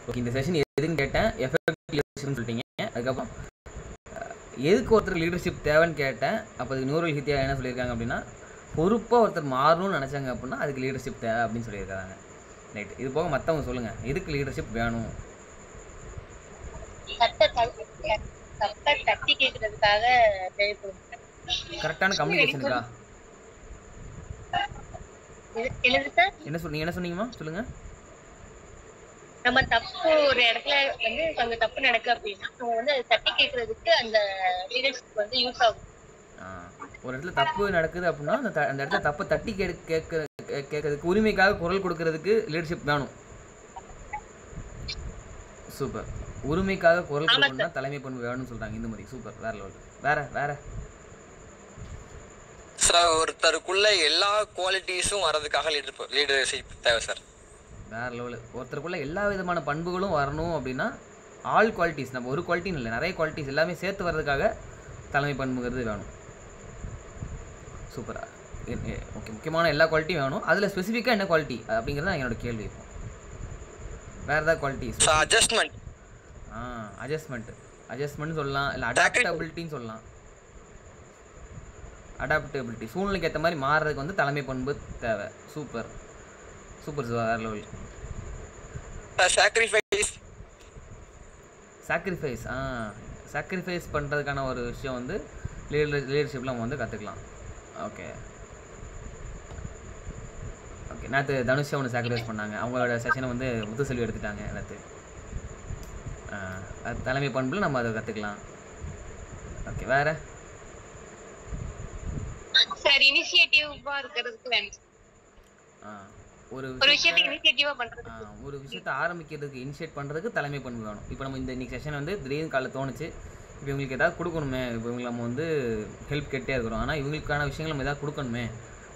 Okay, இந்த session எதுன்னு கேட்டேன், எஃபெக்டிவ் லீடர்ஷிப்னு சொல்லிட்டீங்க. அதுக்கப்புறம் எதுக்கு ஒருத்தர் லீடர்ஷிப் தேவைன்னு கேட்டேன். அப்போ அதுக்கு நியூரல் ஹித்தியா என்ன சொல்லியிருக்காங்க அப்படின்னா, பொறுப்பாக ஒருத்தர் மாறணும்னு நினச்சாங்க அப்படின்னா அதுக்கு லீடர்ஷிப் தேவை அப்படின்னு சொல்லியிருக்காங்க. ரைட், இது போக மற்றவங்க சொல்லுங்கள், எதுக்கு லீடர்ஷிப் வேணும்? கரெக்டான கம்யூனிகேஷனுக்கா? என்ன சொன்னீங்கம்மா? சொல்லுங்க. நம்ம தப்பு ஒரு இடத்துல வந்து கொஞ்சம் தப்பு நடக்கு அப்படின்னா நம்ம வந்து அதை தட்டி கேட்கறதுக்கு அந்த லீடர்ஷிப் வந்து யூஸ் ஆகும். ஒரு இடத்துல தப்பு நடக்குது அப்படின்னா அந்த இடத்துல தப்பை தட்டி கேட்கறதுக்கு உரிமைக்காக குரல் கொடுக்கறதுக்கு லீடர்ஷிப் வேணும். சூப்பர். உரிமைக்காக குரல் கொடுக்கணும்னா தலைமை பண்பு வேணும்னு சொல்றாங்க இந்துமதி. சூப்பர், வேற லெவல். வேற சார், ஒருத்தருக்குள்ள எல்லா குவாலிட்டிஸும் வரதுக்காக லீடர்ஷிப் தேவை சார். வேற லெவல். ஒருத்தருக்குள்ள எல்லா விதமான பண்புகளும் வரணும் அப்படின்னா ஆல் குவாலிட்டிஸ், நம்ம ஒரு குவாலிட்டின்னு இல்லை, நிறைய குவாலிட்டிஸ் எல்லாமே சேர்த்து வர்றதுக்காக தலைமை பண்புங்கிறது வேணும். சூப்பரா. ஓகே, முக்கியமான எல்லா குவாலிட்டியும் வேணும். அதில் ஸ்பெசிஃபிக்காக என்ன குவாலிட்டி அப்படிங்கிறது தான் என்னோட கேள்வி. இப்போ வேறு ஏதாவது குவாலிட்டிஸ்? அட்ஜஸ்ட்மெண்ட் சொல்லலாம், இல்லை அடாப்டபிலிட்டின்னு சொல்லலாம். அடாப்டபிலிட்டி, சூழ்நிலைக்கு ஏற்ற மாதிரி மாறுறதுக்கு வந்து தலைமை பண்பு தேவை. சூப்பர் சூப்பர் சார், வேறு லெவல். சாக்ரிஃபைஸ் பண்ணுறதுக்கான ஒரு விஷயம் வந்து லீடர்ஷிப்பில் நம்ம வந்து கற்றுக்கலாம். ஓகே, நேற்று தனுஷை ஒன்று சாக்ரிஃபைஸ் பண்ணாங்க. அவங்களோட செஷனை வந்து முத்துசெல்வி எடுத்துட்டாங்க நேற்று. தலைமை பண்பில் நம்ம அதை கற்றுக்கலாம். ஓகே, வேறு சார் இனிஷியேட்டிவா இருக்கிறதுக்கு வேணும். ஒரு விஷயத்தை ஆரம்பிக்கிறதுக்கு இனிஷியேட் பண்ணுறதுக்கு தலைமை பண்பு வேணும். இப்போ நம்ம இன்னைக்கு செஷன் வந்து திடீர்னு காலையில் தோணுச்சு, இப்போ இவங்களுக்கு ஏதாவது கொடுக்கணுமே, இப்போ இவங்களுக்கு நம்ம வந்து ஹெல்ப் கேட்டே இருக்கிறோம், ஆனால் இவங்களுக்கான விஷயங்கள் நம்ம எதாவது கொடுக்கணுமே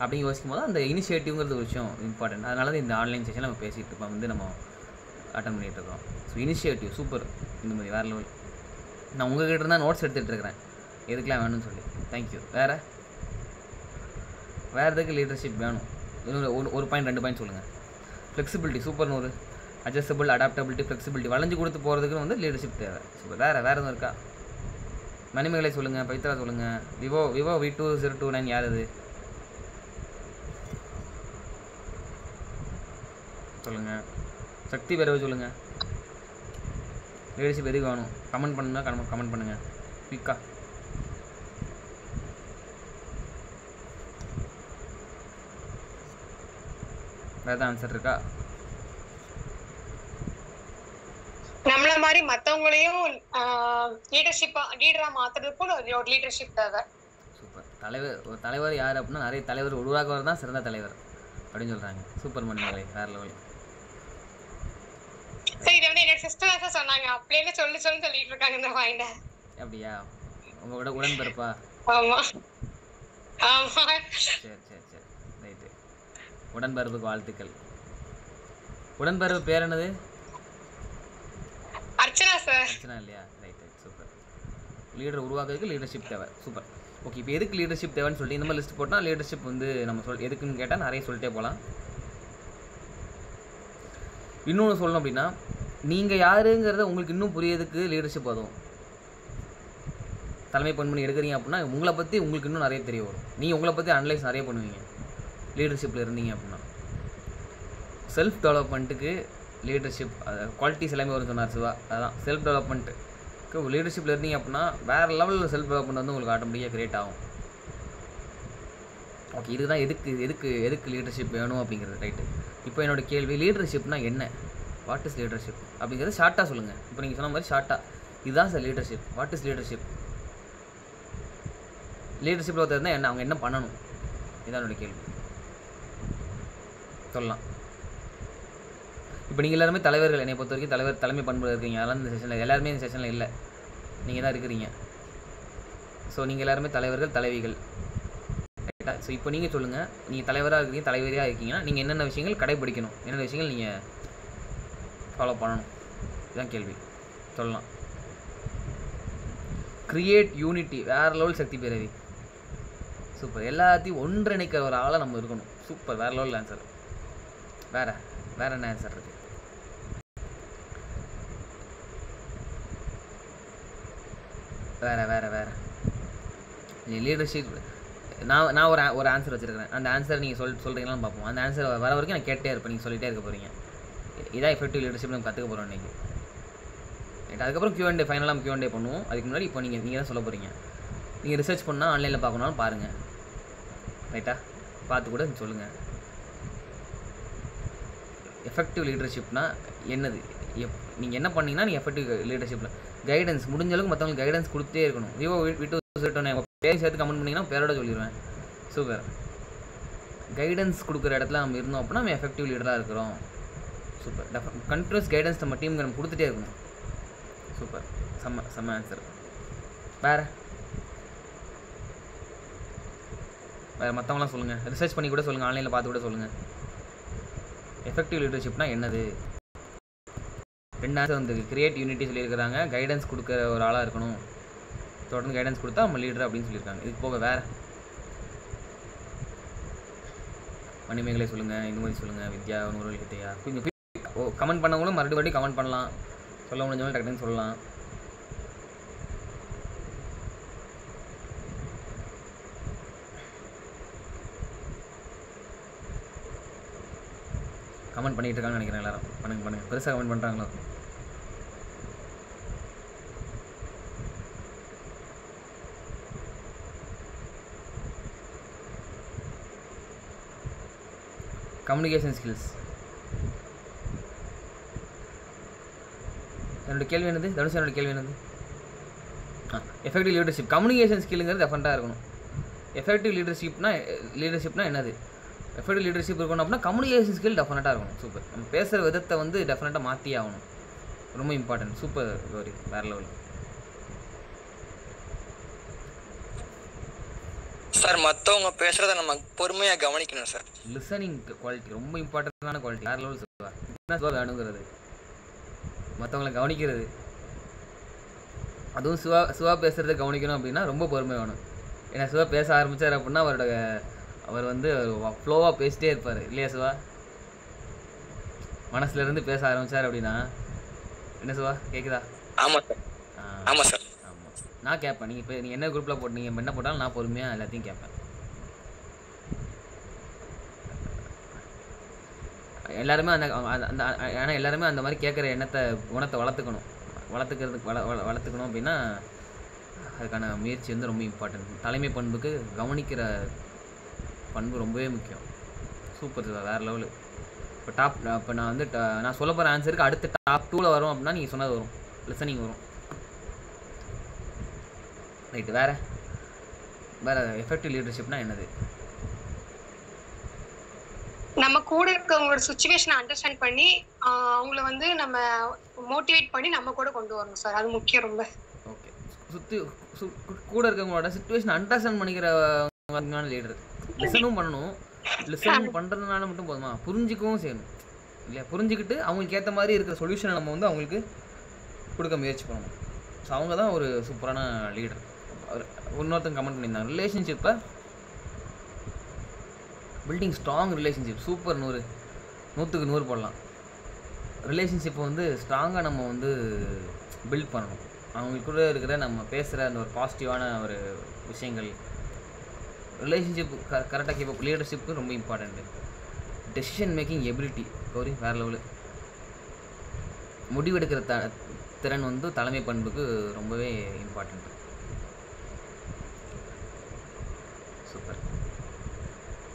அப்படின்னு யோசிக்கும் போது அந்த இனிஷியேட்டிவ்ங்கிறது ஒரு விஷயம் இம்பார்ட்டன்ட். அதனால தான் இந்த ஆன்லைன் செஷன் நம்ம பேசிகிட்டு இருப்போம், வந்து நம்ம அட்டன் பண்ணிகிட்டு இருக்கோம். ஸோ இனிஷியேட்டிவ் சூப்பர், இந்த மாதிரி வேறு லெவல். நான் உங்கள்கிட்ட இருந்தால் நோட்ஸ் எடுத்துகிட்டு இருக்கிறேன் எதுக்கெலாம் வேணும்னு சொல்லி. தேங்க்யூ. வேறு எதுக்கு லீடர்ஷிப் வேணும்? ஒரு பாயிண்ட் 2 பாயிண்ட் சொல்லுங்கள். Flexibility super. நூறு அட்ஜஸ்டபிள், அடாப்டபிலிட்டி, ஃப்ளெக்சிபிலிட்டி, வளைஞ்சு கொடுத்து போகிறதுக்கு வந்து லீடர்ஷிப் தேவை. சூப்பர். வேறு எதுவும் இருக்கா? மணிமேகலை சொல்லுங்கள், பவித்ரா சொல்லுங்கள். விவோ V2029 யார் அது சொல்லுங்கள். சக்தி பெறவை சொல்லுங்கள். லீடர்ஷிப் எதுக்கு வேணும்? கமெண்ட் பண்ணுங்க, கமெண்ட் பண்ணுங்கள் குயிக்கா. வேறு ஆன்சர் இருக்கா? நம்மள மாதிரி மற்றவங்களையும் லீடரா மாத்துறதுக்கும் ஒரு லீடர்ஷிப் தேவை. சூப்பர். ஒரு தலைவர் யார் அப்படின்னா நிறைய தலைவர் உருவாக்குவர் தான் சிறந்த தலைவர் அப்படின்னு சொல்கிறாங்க. சூப்பர் மணிமேகலை, வேறு லெவல். சரி, இது வந்து என்னோட சிஸ்டர் சொன்னாங்க, அப்படியே சொல்லிட்டு இருக்காங்க இந்த பாயிண்ட. அப்படியா? உங்களோட உடன்பிறப்பா? ஆமா ஆமா. சரி ரைட்டு. உடன்பிறப்புக்கு வாழ்த்துக்கள். உடன்பிறப்பு பேர் என்னது? அர்ச்சனா சார். அர்ச்சனா இல்லையா? ரைட். சூப்பர். லீடர் உருவாக்குறதுக்கு லீடர்ஷிப் தேவை. சூப்பர். ஓகே, இப்போ எதுக்கு லீடர்ஷிப் தேவைன்னு சொல்லிட்டு இந்த மாதிரி லிஸ்ட் போட்டால் லீடர்ஷிப் வந்து நம்ம எதுக்குன்னு கேட்டால் நிறைய சொல்லிட்டே போகலாம். இன்னொன்று சொல்லணும் அப்படின்னா, நீங்கள் யாருங்கிறத உங்களுக்கு இன்னும் புரியறதுக்கு லீடர்ஷிப் அதுவும் தலைமை பண்பு எடுக்கிறீங்க அப்படின்னா உங்களை பற்றி உங்களுக்கு இன்னும் நிறைய தெரிய வரும். நீங்கள் உங்களை பற்றி அனலைஸ் நிறைய பண்ணுவீங்க லீடர்ஷிப்பில் இருந்தீங்க அப்படின்னா. செல்ஃப் டெவலப்மெண்ட்டுக்கு லீடர்ஷிப் குவாலிட்டிஸ் எல்லாமே வரும் சொன்னார் சிவா. அதுதான் செல்ஃப் டெவலப்மெண்ட்டுக்கு லீடர்ஷிப்பில் இருந்தீங்க அப்படின்னா வேறு லெவலில் செல்ஃப் டெவலப்மெண்ட் வந்து உங்களுக்கு ஆட்டோமேட்டிக்காக கிரியேட் ஆகும். ஓகே, இதுதான் எதுக்கு லீடர்ஷிப் வேணும் அப்படிங்கிறது. ரைட்டு. இப்போ என்னோடய கேள்வி, லீடர்ஷிப்னா என்ன? வாட் இஸ் லீடர்ஷிப் அப்படிங்கிறது ஷார்ட்டாக சொல்லுங்கள். இப்போ நீங்கள் சொன்ன மாதிரி ஷார்ட்டாக இதுதான் sir leadership. What is leadership? லீடர்ஷிப்பில் ஒருத்தர் இருந்தால் என்ன, அவங்க என்ன பண்ணணும்? இதுதான் என்னோடய கேள்வி. சொல்லலாம். இப்போ நீங்கள் எல்லாருமே தலைவர்கள், என்னை பொறுத்த வரைக்கும் தலைமை பண்பு இருக்கீங்க. அதெல்லாம் இந்த செஷனில் எல்லாருமே இந்த செஷனில் இல்லை, நீங்கள் தான் இருக்கிறீங்க. ஸோ நீங்கள் எல்லாருமே தலைவர்கள், தலைவிகள். ரைட்டா? ஸோ இப்போ நீங்கள் சொல்லுங்கள், நீங்கள் தலைவராக இருக்கீங்க, தலைவரியாக இருக்கீங்கன்னா நீங்கள் என்னென்ன விஷயங்கள் கடைபிடிக்கணும், என்னென்ன விஷயங்கள் நீங்கள் ஃபாலோ பண்ணணும்? இதுதான் கேள்வி. சொல்லலாம். கிரியேட் யூனிட்டி, வேறு லெவல். சக்தி பேரவி சூப்பர். எல்லாத்தையும் ஒன்றிணைக்கிற ஒரு ஆளாக நம்ம இருக்கணும். சூப்பர், வேறு லெவல் ஆன்சர். வேறு என்ன ஆன்சர் இருக்குது? வேறு லீடர்ஷிப் நான் ஒரு ஆன்சர் வச்சுருக்கிறேன். அந்த ஆன்சர் நீங்கள் சொல்கிறீங்களான்னு பார்ப்போம். அந்த ஆன்சர் வர வரைக்கும் நான் கேட்டே இருப்பேன், நீங்கள் சொல்லிகிட்டே இருக்க போகிறீங்க. இதான் எஃபெக்டிவ் லீடர்ஷிப் நம்ம கற்றுக்க போகிறோம் இன்றைக்கி. ரைட், அதுக்கப்புறம் Q&A ஃபைனலாக Q&A பண்ணுவோம். அதுக்கு முன்னாடி இப்போ நீங்கள் தான் சொல்ல போகிறீங்க. நீங்கள் ரிசர்ச் பண்ணால் ஆன்லைனில் பார்க்கணும்னாலும் பாருங்கள். ரைட்டா, பார்த்து கூட சொல்லுங்கள். எஃபெக்டிவ் லீடர்ஷிப்னா என்னது? நீங்கள் என்ன பண்ணீங்கன்னா நீங்கள் எஃபெக்டிவ் லீடர்ஷிப்பில் கைடன்ஸ் முடிஞ்ச அளவுக்கு மற்றவங்களுக்கு கைடன்ஸ் கொடுத்தே இருக்கணும். விட்டு சொல்லிட்டோன்னே பேர் சேர்த்து கமெண்ட் பண்ணிங்கன்னா பேரோட சொல்லிடுவேன். சூப்பர். கைடன்ஸ் கொடுக்குற இடத்துல நம்ம இருந்தோம் அப்படின்னா நம்ம எஃபெக்டிவ் லீடராக இருக்கிறோம். சூப்பர். கண்டினியூஸ் கைடன்ஸ் நம்ம டீமுக்கு நம்ம கொடுத்துட்டே இருக்கணும். சூப்பர். செம்ம ஆன்சர். வேறு மற்றவங்களாம் சொல்லுங்கள். ரிசர்ச் பண்ணி கூட சொல்லுங்கள், ஆன்லைனில் பார்த்து கூட சொல்லுங்கள். எஃபெக்டிவ் லீடர்ஷிப்னா என்னது? 2 ஆன்சர் வந்து கிரியேட் யூனிட்டி சொல்லியிருக்கிறாங்க. கைடன்ஸ் கொடுக்குற ஒரு ஆளாக இருக்கணும், தொடர்ந்து கைடன்ஸ் கொடுத்தா நம்ம லீடர் அப்படின்னு சொல்லியிருக்காங்க. இதுக்கு போக வேறு மணிமேகலை சொல்லுங்கள், இந்த மாதிரி சொல்லுங்கள். வித்யா நூறு கிட்டையா கொஞ்சம் கமெண்ட் பண்ணவங்களும் மறுபடியும் கமெண்ட் பண்ணலாம். சொல்ல முடிஞ்சவங்களும் டக்குன்னு சொல்லலாம். கமெண்ட் பண்ணிகிட்டு இருக்காங்கன்னு நினைக்கிறேன் எல்லாரும். பண்ணுங்க. பெருசாக கமெண்ட் பண்ணுறாங்களோ? Communication skills. என்னோடய கேள்வி என்னது? தனுஷ் என்னோட கேள்வி என்னது? எஃபெக்டிவ் லீடர்ஷிப் கம்யூனிகேஷன் ஸ்கில்லுங்கிறது டெஃபரெண்ட்டாக இருக்கணும். எஃபெக்டிவ் லீடர்ஷிப் என்னது? எஃபெக்டிவ் லீடர்ஷிப் இருக்கணும் அப்படின்னா கம்யூனிகேஷன் ஸ்கில் டெஃபரெண்ட்டாக இருக்கணும். சூப்பர். நம்ம பேசுகிற விதத்தை வந்து டெஃபரெண்ட்டாக மாற்றி ஆகணும். ரொம்ப இம்பார்ட்டன்ட். சூப்பர் கௌரி, வேறு லெவல். சார் மற்றவங்க பேசுகிறத நம்ம பொறுமையாக கவனிக்கணும் சார். லிசனிங் குவாலிட்டி ரொம்ப இம்பார்ட்டண்டான குவாலிட்டி. வேறு லெவல் சொல்லுவார். என்ன சொல்ல வேணுங்கிறது, மற்றவங்களை கவனிக்கிறது. அதுவும் சிவா பேசுகிறத கவனிக்கணும் அப்படின்னா ரொம்ப பொறுமை வேணும். ஏன்னா சிவா பேச ஆரம்பித்தார் அப்படின்னா அவர் வந்து ஃப்ளோவாக பேசிட்டே இருப்பார் இல்லையா சிவா? மனசுலேருந்து பேச ஆரம்பித்தார் அப்படின்னா என்ன சிவா, கேட்குதா? ஆமாம் சார். ஆமாம் சார். ஆமாம், நான் கேட்பேன். நீங்கள் என்ன குரூப்பில் போட்டு நீங்கள் என்ன போட்டாலும் நான் பொறுமையாக எல்லாத்தையும் கேட்பேன். எல்லாருமே ஏன்னா எல்லாருமே அந்த மாதிரி கேட்குற குணத்தை வளர்த்துக்கணும் அப்படின்னா அதுக்கான முயற்சி வந்து ரொம்ப இம்பார்ட்டன்ட். தலைமை பண்புக்கு கவனிக்கிற பண்பு ரொம்பவே முக்கியம். சூப்பர் சார், வேறு லெவலு. இப்போ நான் வந்து நான் சொல்ல போகிற ஆன்சருக்கு அடுத்து டாப் 2ல் வரும் அப்படின்னா நீங்கள் சொன்னது வரும், லிசனிங் வரும். ரைட்டு. வேறு எஃபெக்டிவ் லீடர்ஷிப்னா என்னது? நம்ம கூட இருக்கவங்களோட சுச்சுவேஷனை அண்டர்ஸ்டாண்ட் பண்ணி அவங்கள வந்து நம்ம மோட்டிவேட் பண்ணி நம்ம கூட கொண்டு வரணும் சார். அது முக்கியம் ரொம்ப. ஓகே. கூட இருக்கவங்களோட சுச்சுவேஷனை அண்டர்ஸ்டாண்ட் பண்ணிக்கிற லீடர். லிசனும் பண்ணணும். லிசன் பண்ணுறதுனால மட்டும் போதுமா, புரிஞ்சிக்கவும் செய்யணும் இல்லையா? புரிஞ்சுக்கிட்டு அவங்களுக்கு ஏற்ற மாதிரி இருக்கிற சொல்யூஷனை நம்ம வந்து அவங்களுக்கு கொடுக்க முயற்சி பண்ணணும். ஸோ அவங்க தான் ஒரு சூப்பரான லீடர். இன்னொருத்தங்க கமெண்ட் பண்ணியிருந்தாங்க, ரிலேஷன்ஷிப்பை பில்டிங் ஸ்ட்ராங் ரிலேஷன்ஷிப். சூப்பர், 100க்கு 100 போடலாம். ரிலேஷன்ஷிப்பை வந்து ஸ்ட்ராங்காக நம்ம வந்து பில்ட் பண்ணணும். அவங்களுக்குள்ள இருக்கிற நம்ம பேசுகிற அந்த ஒரு பாசிட்டிவான ஒரு விஷயங்கள். ரிலேஷன்ஷிப் கரெக்டாக கீப் லீடர்ஷிப்புக்கு ரொம்ப important. Decision making ability Gowri, வேறு லெவலு. முடிவெடுக்கிற திறன் வந்து தலைமை பண்புக்கு ரொம்பவே இம்பார்ட்டண்ட்டு. சூப்பர்.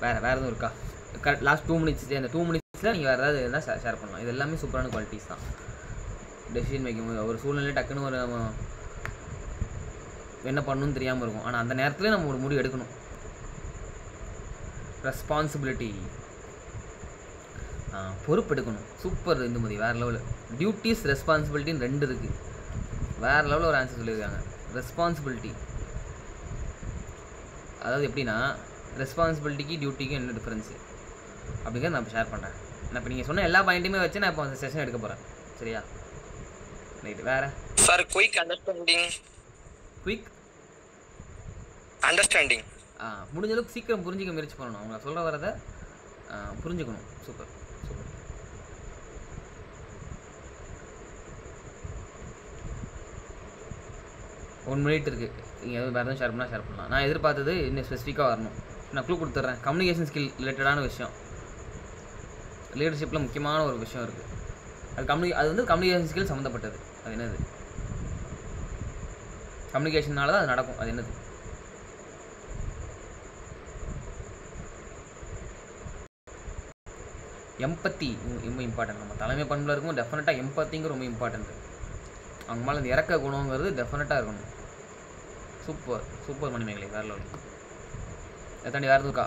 வேறு எதுவும் இருக்கா? Last 2 minutes. அந்த 2 மினிட்ஸில் நீங்கள் வேறு ஏதாவது இருந்தால் ஷேர் பண்ணலாம். இது எல்லாமே சூப்பரான குவாலிட்டிஸ் தான். டெசிஷன் மேக்கிங், ஒரு சூழ்நிலை டக்குன்னு ஒரு நம்ம என்ன பண்ணணும்னு தெரியாமல் இருக்கும். ஆனால் அந்த நேரத்தில் நம்ம ஒரு முடிவு எடுக்கணும். ரெஸ்பான்சிபிலிட்டி, பொறுப்பெடுக்கணும். சூப்பர் இந்துமதி, வேறு லெவலு. டியூட்டிஸ் ரெஸ்பான்சிபிலிட்டின்னு 2 இருக்குது. வேறு லெவலில் ஒரு ஆன்சர் சொல்லியிருக்காங்க. ரெஸ்பான்சிபிலிட்டி அதாவது எப்படின்னா, ரெஸ்பான்சிபிலிட்டிக்கு டியூட்டிக்கும் என்ன டிஃப்ரென்ஸு அப்படிங்கிறத நான் இப்போ ஷேர் பண்ணுறேன். நான் இப்போ நீங்கள் சொன்ன எல்லா பாயிண்ட்டுமே வச்சு நான் இப்போ அந்த செஷன் எடுக்க போகிறேன். சரியா? ரைட்டு. வேறு சார் குயிக் அண்டர்ஸ்டாண்டிங். முடிஞ்ச அளவுக்கு சீக்கிரம் புரிஞ்சிக்க முயற்சி பண்ணணும். அவங்க சொல்கிற வரதை புரிஞ்சுக்கணும். சூப்பர். 1 மினிட் இருக்குது. நீங்கள் எதுவும் வேறு எதுவும் ஷேர் பண்ணால் ஷேர் பண்ணலாம். நான் எதிர்பார்த்தது இன்னும் ஸ்பெசிஃபிக்காக வரணும். நான் க்ளூ கொடுத்துட்றேன். கம்யூனிகேஷன் ஸ்கில் ரிலேட்டடான விஷயம், லீடர்ஷிப்பில் முக்கியமான ஒரு விஷயம் இருக்குது. அது வந்து கம்யூனிகேஷன் ஸ்கில் சம்மந்தப்பட்டது. அது என்னது? கம்யூனிகேஷனால தான் அது நடக்கும். அது என்னது? எம்பத்தி ரொம்ப இம்பார்ட்டன்ட். நம்ம தலைமை பண்பில் இருக்கும் டெஃபினட்டாக எம்பத்திங்க ரொம்ப இம்பார்ட்டன்ட். அவங்க மேலே அந்த இறக்க குணங்கிறது டெஃபினட்டாக இருக்கணும். சூப்பர் மணிமேகலை வேறு லெவல். அதை தாண்டி வேறு இருக்கா?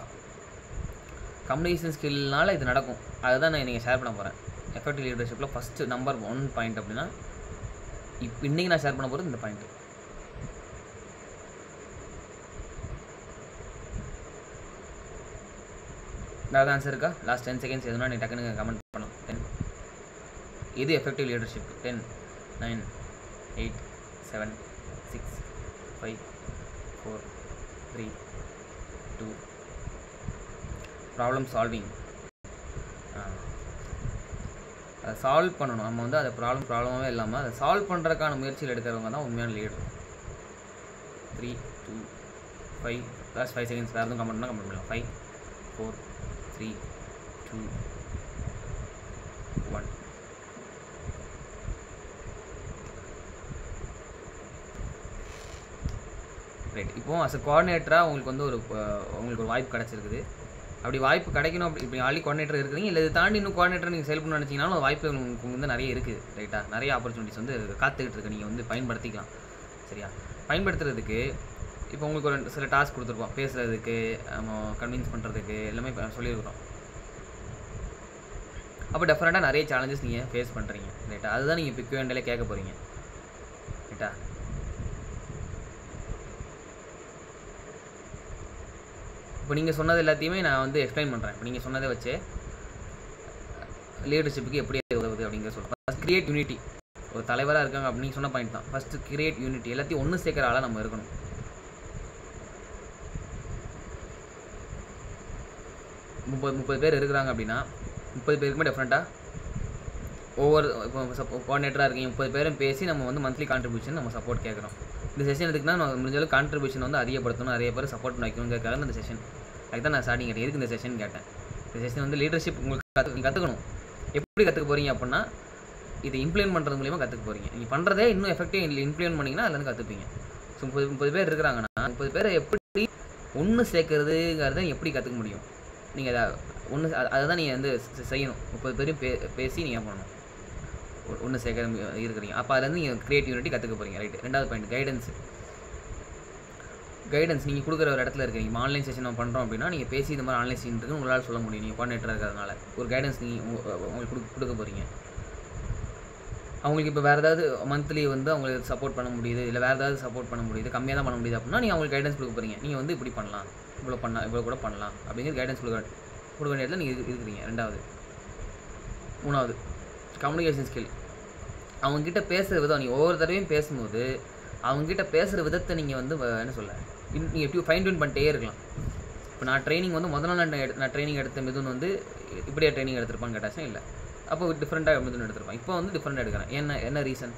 கம்யூனிகேஷன் ஸ்கில்னால இது நடக்கும். அதுதான் நான் நீங்கள் ஷேர் பண்ண போகிறேன். எஃபெக்டிவ் லீடர்ஷிப்பில் ஃபஸ்ட்டு நம்பர் 1 பாயிண்ட் அப்படின்னா இன்றைக்கி நான் ஷேர் பண்ண போகிறது இந்த பாயிண்ட்டு. ஏதாவது ஆன்சர் இருக்கா? லாஸ்ட் 10 செகண்ட்ஸ் எதுனா நீ டக்குன்னு கமெண்ட் பண்ணலாம். 10. இது எஃபெக்டிவ் லீடர்ஷிப். 10, 9, 8, 7, 6, 5, 4, 3, 2. Problem solving. அதை சால்வ் பண்ணணும். நம்ம வந்து அதை ப்ராப்ளமாகவே இல்லாமல் அதை சால்வ் பண்ணுறதுக்கான முயற்சியில் எடுக்கிறவங்க தான் உண்மையான லீடர். 3, 2, 5. Last 5 seconds. வேறு எதுவும் கமெண்ட் பண்ணலாம். 5, 4, 3, 2, 1. ரைட். இப்போது அஸ் அ கோஆர்டினேட்டராக உங்களுக்கு வந்து உங்களுக்கு ஒரு வாய்ப்பு கிடச்சிருக்குது. அப்படி வாய்ப்பு கிடைக்கணும். இப்படி ஆல்ரெடி கோஆர்டினேட்டர் இருக்கிறீங்க, இல்லை இதை தாண்டி இன்னும் கோஆர்டினேட்டர் நீங்கள் செயல் பண்ண நினச்சிங்கனாலும் அந்த வாய்ப்பு உங்களுக்கு வந்து நிறைய இருக்குது. ரைட்டா? நிறைய ஆப்பர்ச்சுனிட்டிஸ் வந்து காத்துக்கிட்டு இருக்கு. நீங்கள் வந்து பயன்படுத்திக்கலாம். சரியா? பயன்படுத்துறதுக்கு இப்போ உங்களுக்கு ஒரு சில டாஸ்க் கொடுத்துருப்போம். பேசுகிறதுக்கு, கன்வின்ஸ் பண்ணுறதுக்கு எல்லாமே சொல்லியிருக்கிறோம். அப்போ டெஃபினட்டாக நிறைய சேலஞ்சஸ் நீங்கள் ஃபேஸ் பண்ணுறீங்க. ரைட்டா? அதுதான் நீங்கள் இப்போ Q&A கேட்க போகிறீங்க. ரைட்டா? இப்போ நீங்கள் சொன்னது எல்லாத்தையுமே நான் வந்து எக்ஸ்பிளைன் பண்ணுறேன். இப்போ நீங்கள் சொன்னதை வச்சு லீடர்ஷிப்புக்கு எப்படி உதவுது அப்படிங்கிற சொல்கிறேன். First create unity. ஒரு தலைவராக இருக்காங்க அப்படின்னு சொன்ன பாயிண்ட் தான். First create unity. எல்லாத்தையும் ஒன்று சேர்க்குற ஆளாக நம்ம இருக்கணும். 30 பேர் இருக்கிறாங்க அப்படின்னா 30 பேருக்குமே டெஃபினட்டாக ஒவ்வொரு இப்போ கோஆர்டினேட்டராக இருக்கீங்க 30 பேரும் பேசி நம்ம வந்து மந்த்லி கான்ட்ரிபியூஷன் நம்ம சப்போர்ட் கேட்குறோம். இந்த செஷன் எதுக்குன்னா நம்ம முடிஞ்சாலும் கான்ட்ரிபியூஷன் வந்து அதிகப்படுத்தணும், நிறைய பேர் சப்போர்ட் பண்ணி வைக்கணுங்கிறதுக்காக இந்த செஷன். அதுக்கு தான் நான் ஸ்டார்டிங் கேட்டேன், எதுக்கு இந்த செஷன் கேட்டேன். இந்த செஷன் வந்து லீடர்ஷிப் உங்களுக்கு கற்றுக்கணும். எப்படி கற்றுக்க போகிறீங்க அப்படின்னா இதை இம்ப்ளிமெண்ட் பண்ணுறது மூலிமா கற்றுக்க போகிறீங்க. நீங்கள் பண்ணுறதே இன்னும் எஃபெக்டிவ் இம்ப்ளிமெண்ட் பண்ணிங்கன்னா அதுலேருந்து கற்றுப்பீங்க. ஸோ 30 பேர் இருக்கிறாங்கன்னா 30 பேரை எப்படி ஒன்று சேர்க்கறதுங்கிறத எப்படி கற்றுக்க முடியும்? நீங்கள் அதை தான் நீங்கள் வந்து செய்யணும். 30 பேரும் பேசி நீங்கள் பண்ணணும், ஒன்று சேர்க்க இருக்கிறீங்க. அப்போ அதுலேருந்து நீங்கள் கிரியேட் யூனிட்டி கற்றுக்க போகிறீங்க. ரைட்டு. 2வது பாயிண்ட் கைடன்ஸ். நீங்கள் கொடுக்குற ஒரு இடத்துல இருக்கீங்க. இப்போ ஆன்லைன் செஷன் நம்ம பண்ணுறோம் அப்படின்னா நீங்கள் பேசி இந்த மாதிரி ஆன்லைன் செஷன் இருக்குன்னு உங்களால் சொல்ல முடியும். நீங்கள் கோஆர்டினேட்டராக இருக்கிறதுனால ஒரு கைடன்ஸ் நீங்கள் உங்களுக்கு கொடுக்க போகிறீங்க. அவங்களுக்கு இப்போ வேறு ஏதாவது மந்த்லி வந்து அவங்களுக்கு சப்போர்ட் பண்ண முடியுது, இல்லை வேறு ஏதாவது சப்போர்ட் பண்ண முடியுது, கம்மியாக தான் பண்ண முடியுது அப்படின்னா நீங்கள் அவங்களுக்கு கைடன்ஸ் கொடுக்க போகிறீங்க. நீங்கள் வந்து இப்படி பண்ணலாம், இவ்வளோ கூட பண்ணலாம் அப்படிங்கிற கைடன்ஸ் கொடுக்க வேண்டிய இடத்துல நீங்கள் இருக்கிறீங்க. 2வது. 3வது கம்யூனிகேஷன் ஸ்கில். அவங்ககிட்ட பேசுகிற விதம். நீங்கள் ஒவ்வொரு தடவையும் பேசும்போது அவங்ககிட்ட பேசுகிற விதத்தை நீங்கள் வந்து என்ன சொல்ல நீங்கள் எப்படி ஃபைன் டியூன் பண்ணிட்டே இருக்கலாம். இப்போ நான் ட்ரைனிங் வந்து முதல்ல நான் ட்ரைனிங் எடுத்த மிதுன் வந்து இப்படியே ட்ரைனிங் எடுத்திருப்பான்னு கேட்டாச்சுன்னா இல்லை, அப்போ டிஃப்ரெண்ட்டாக மிதுன் எடுத்திருப்பான். இப்போ வந்து டிஃப்ரெண்ட்டாக எடுக்கிறேன். என்ன ரீசன்?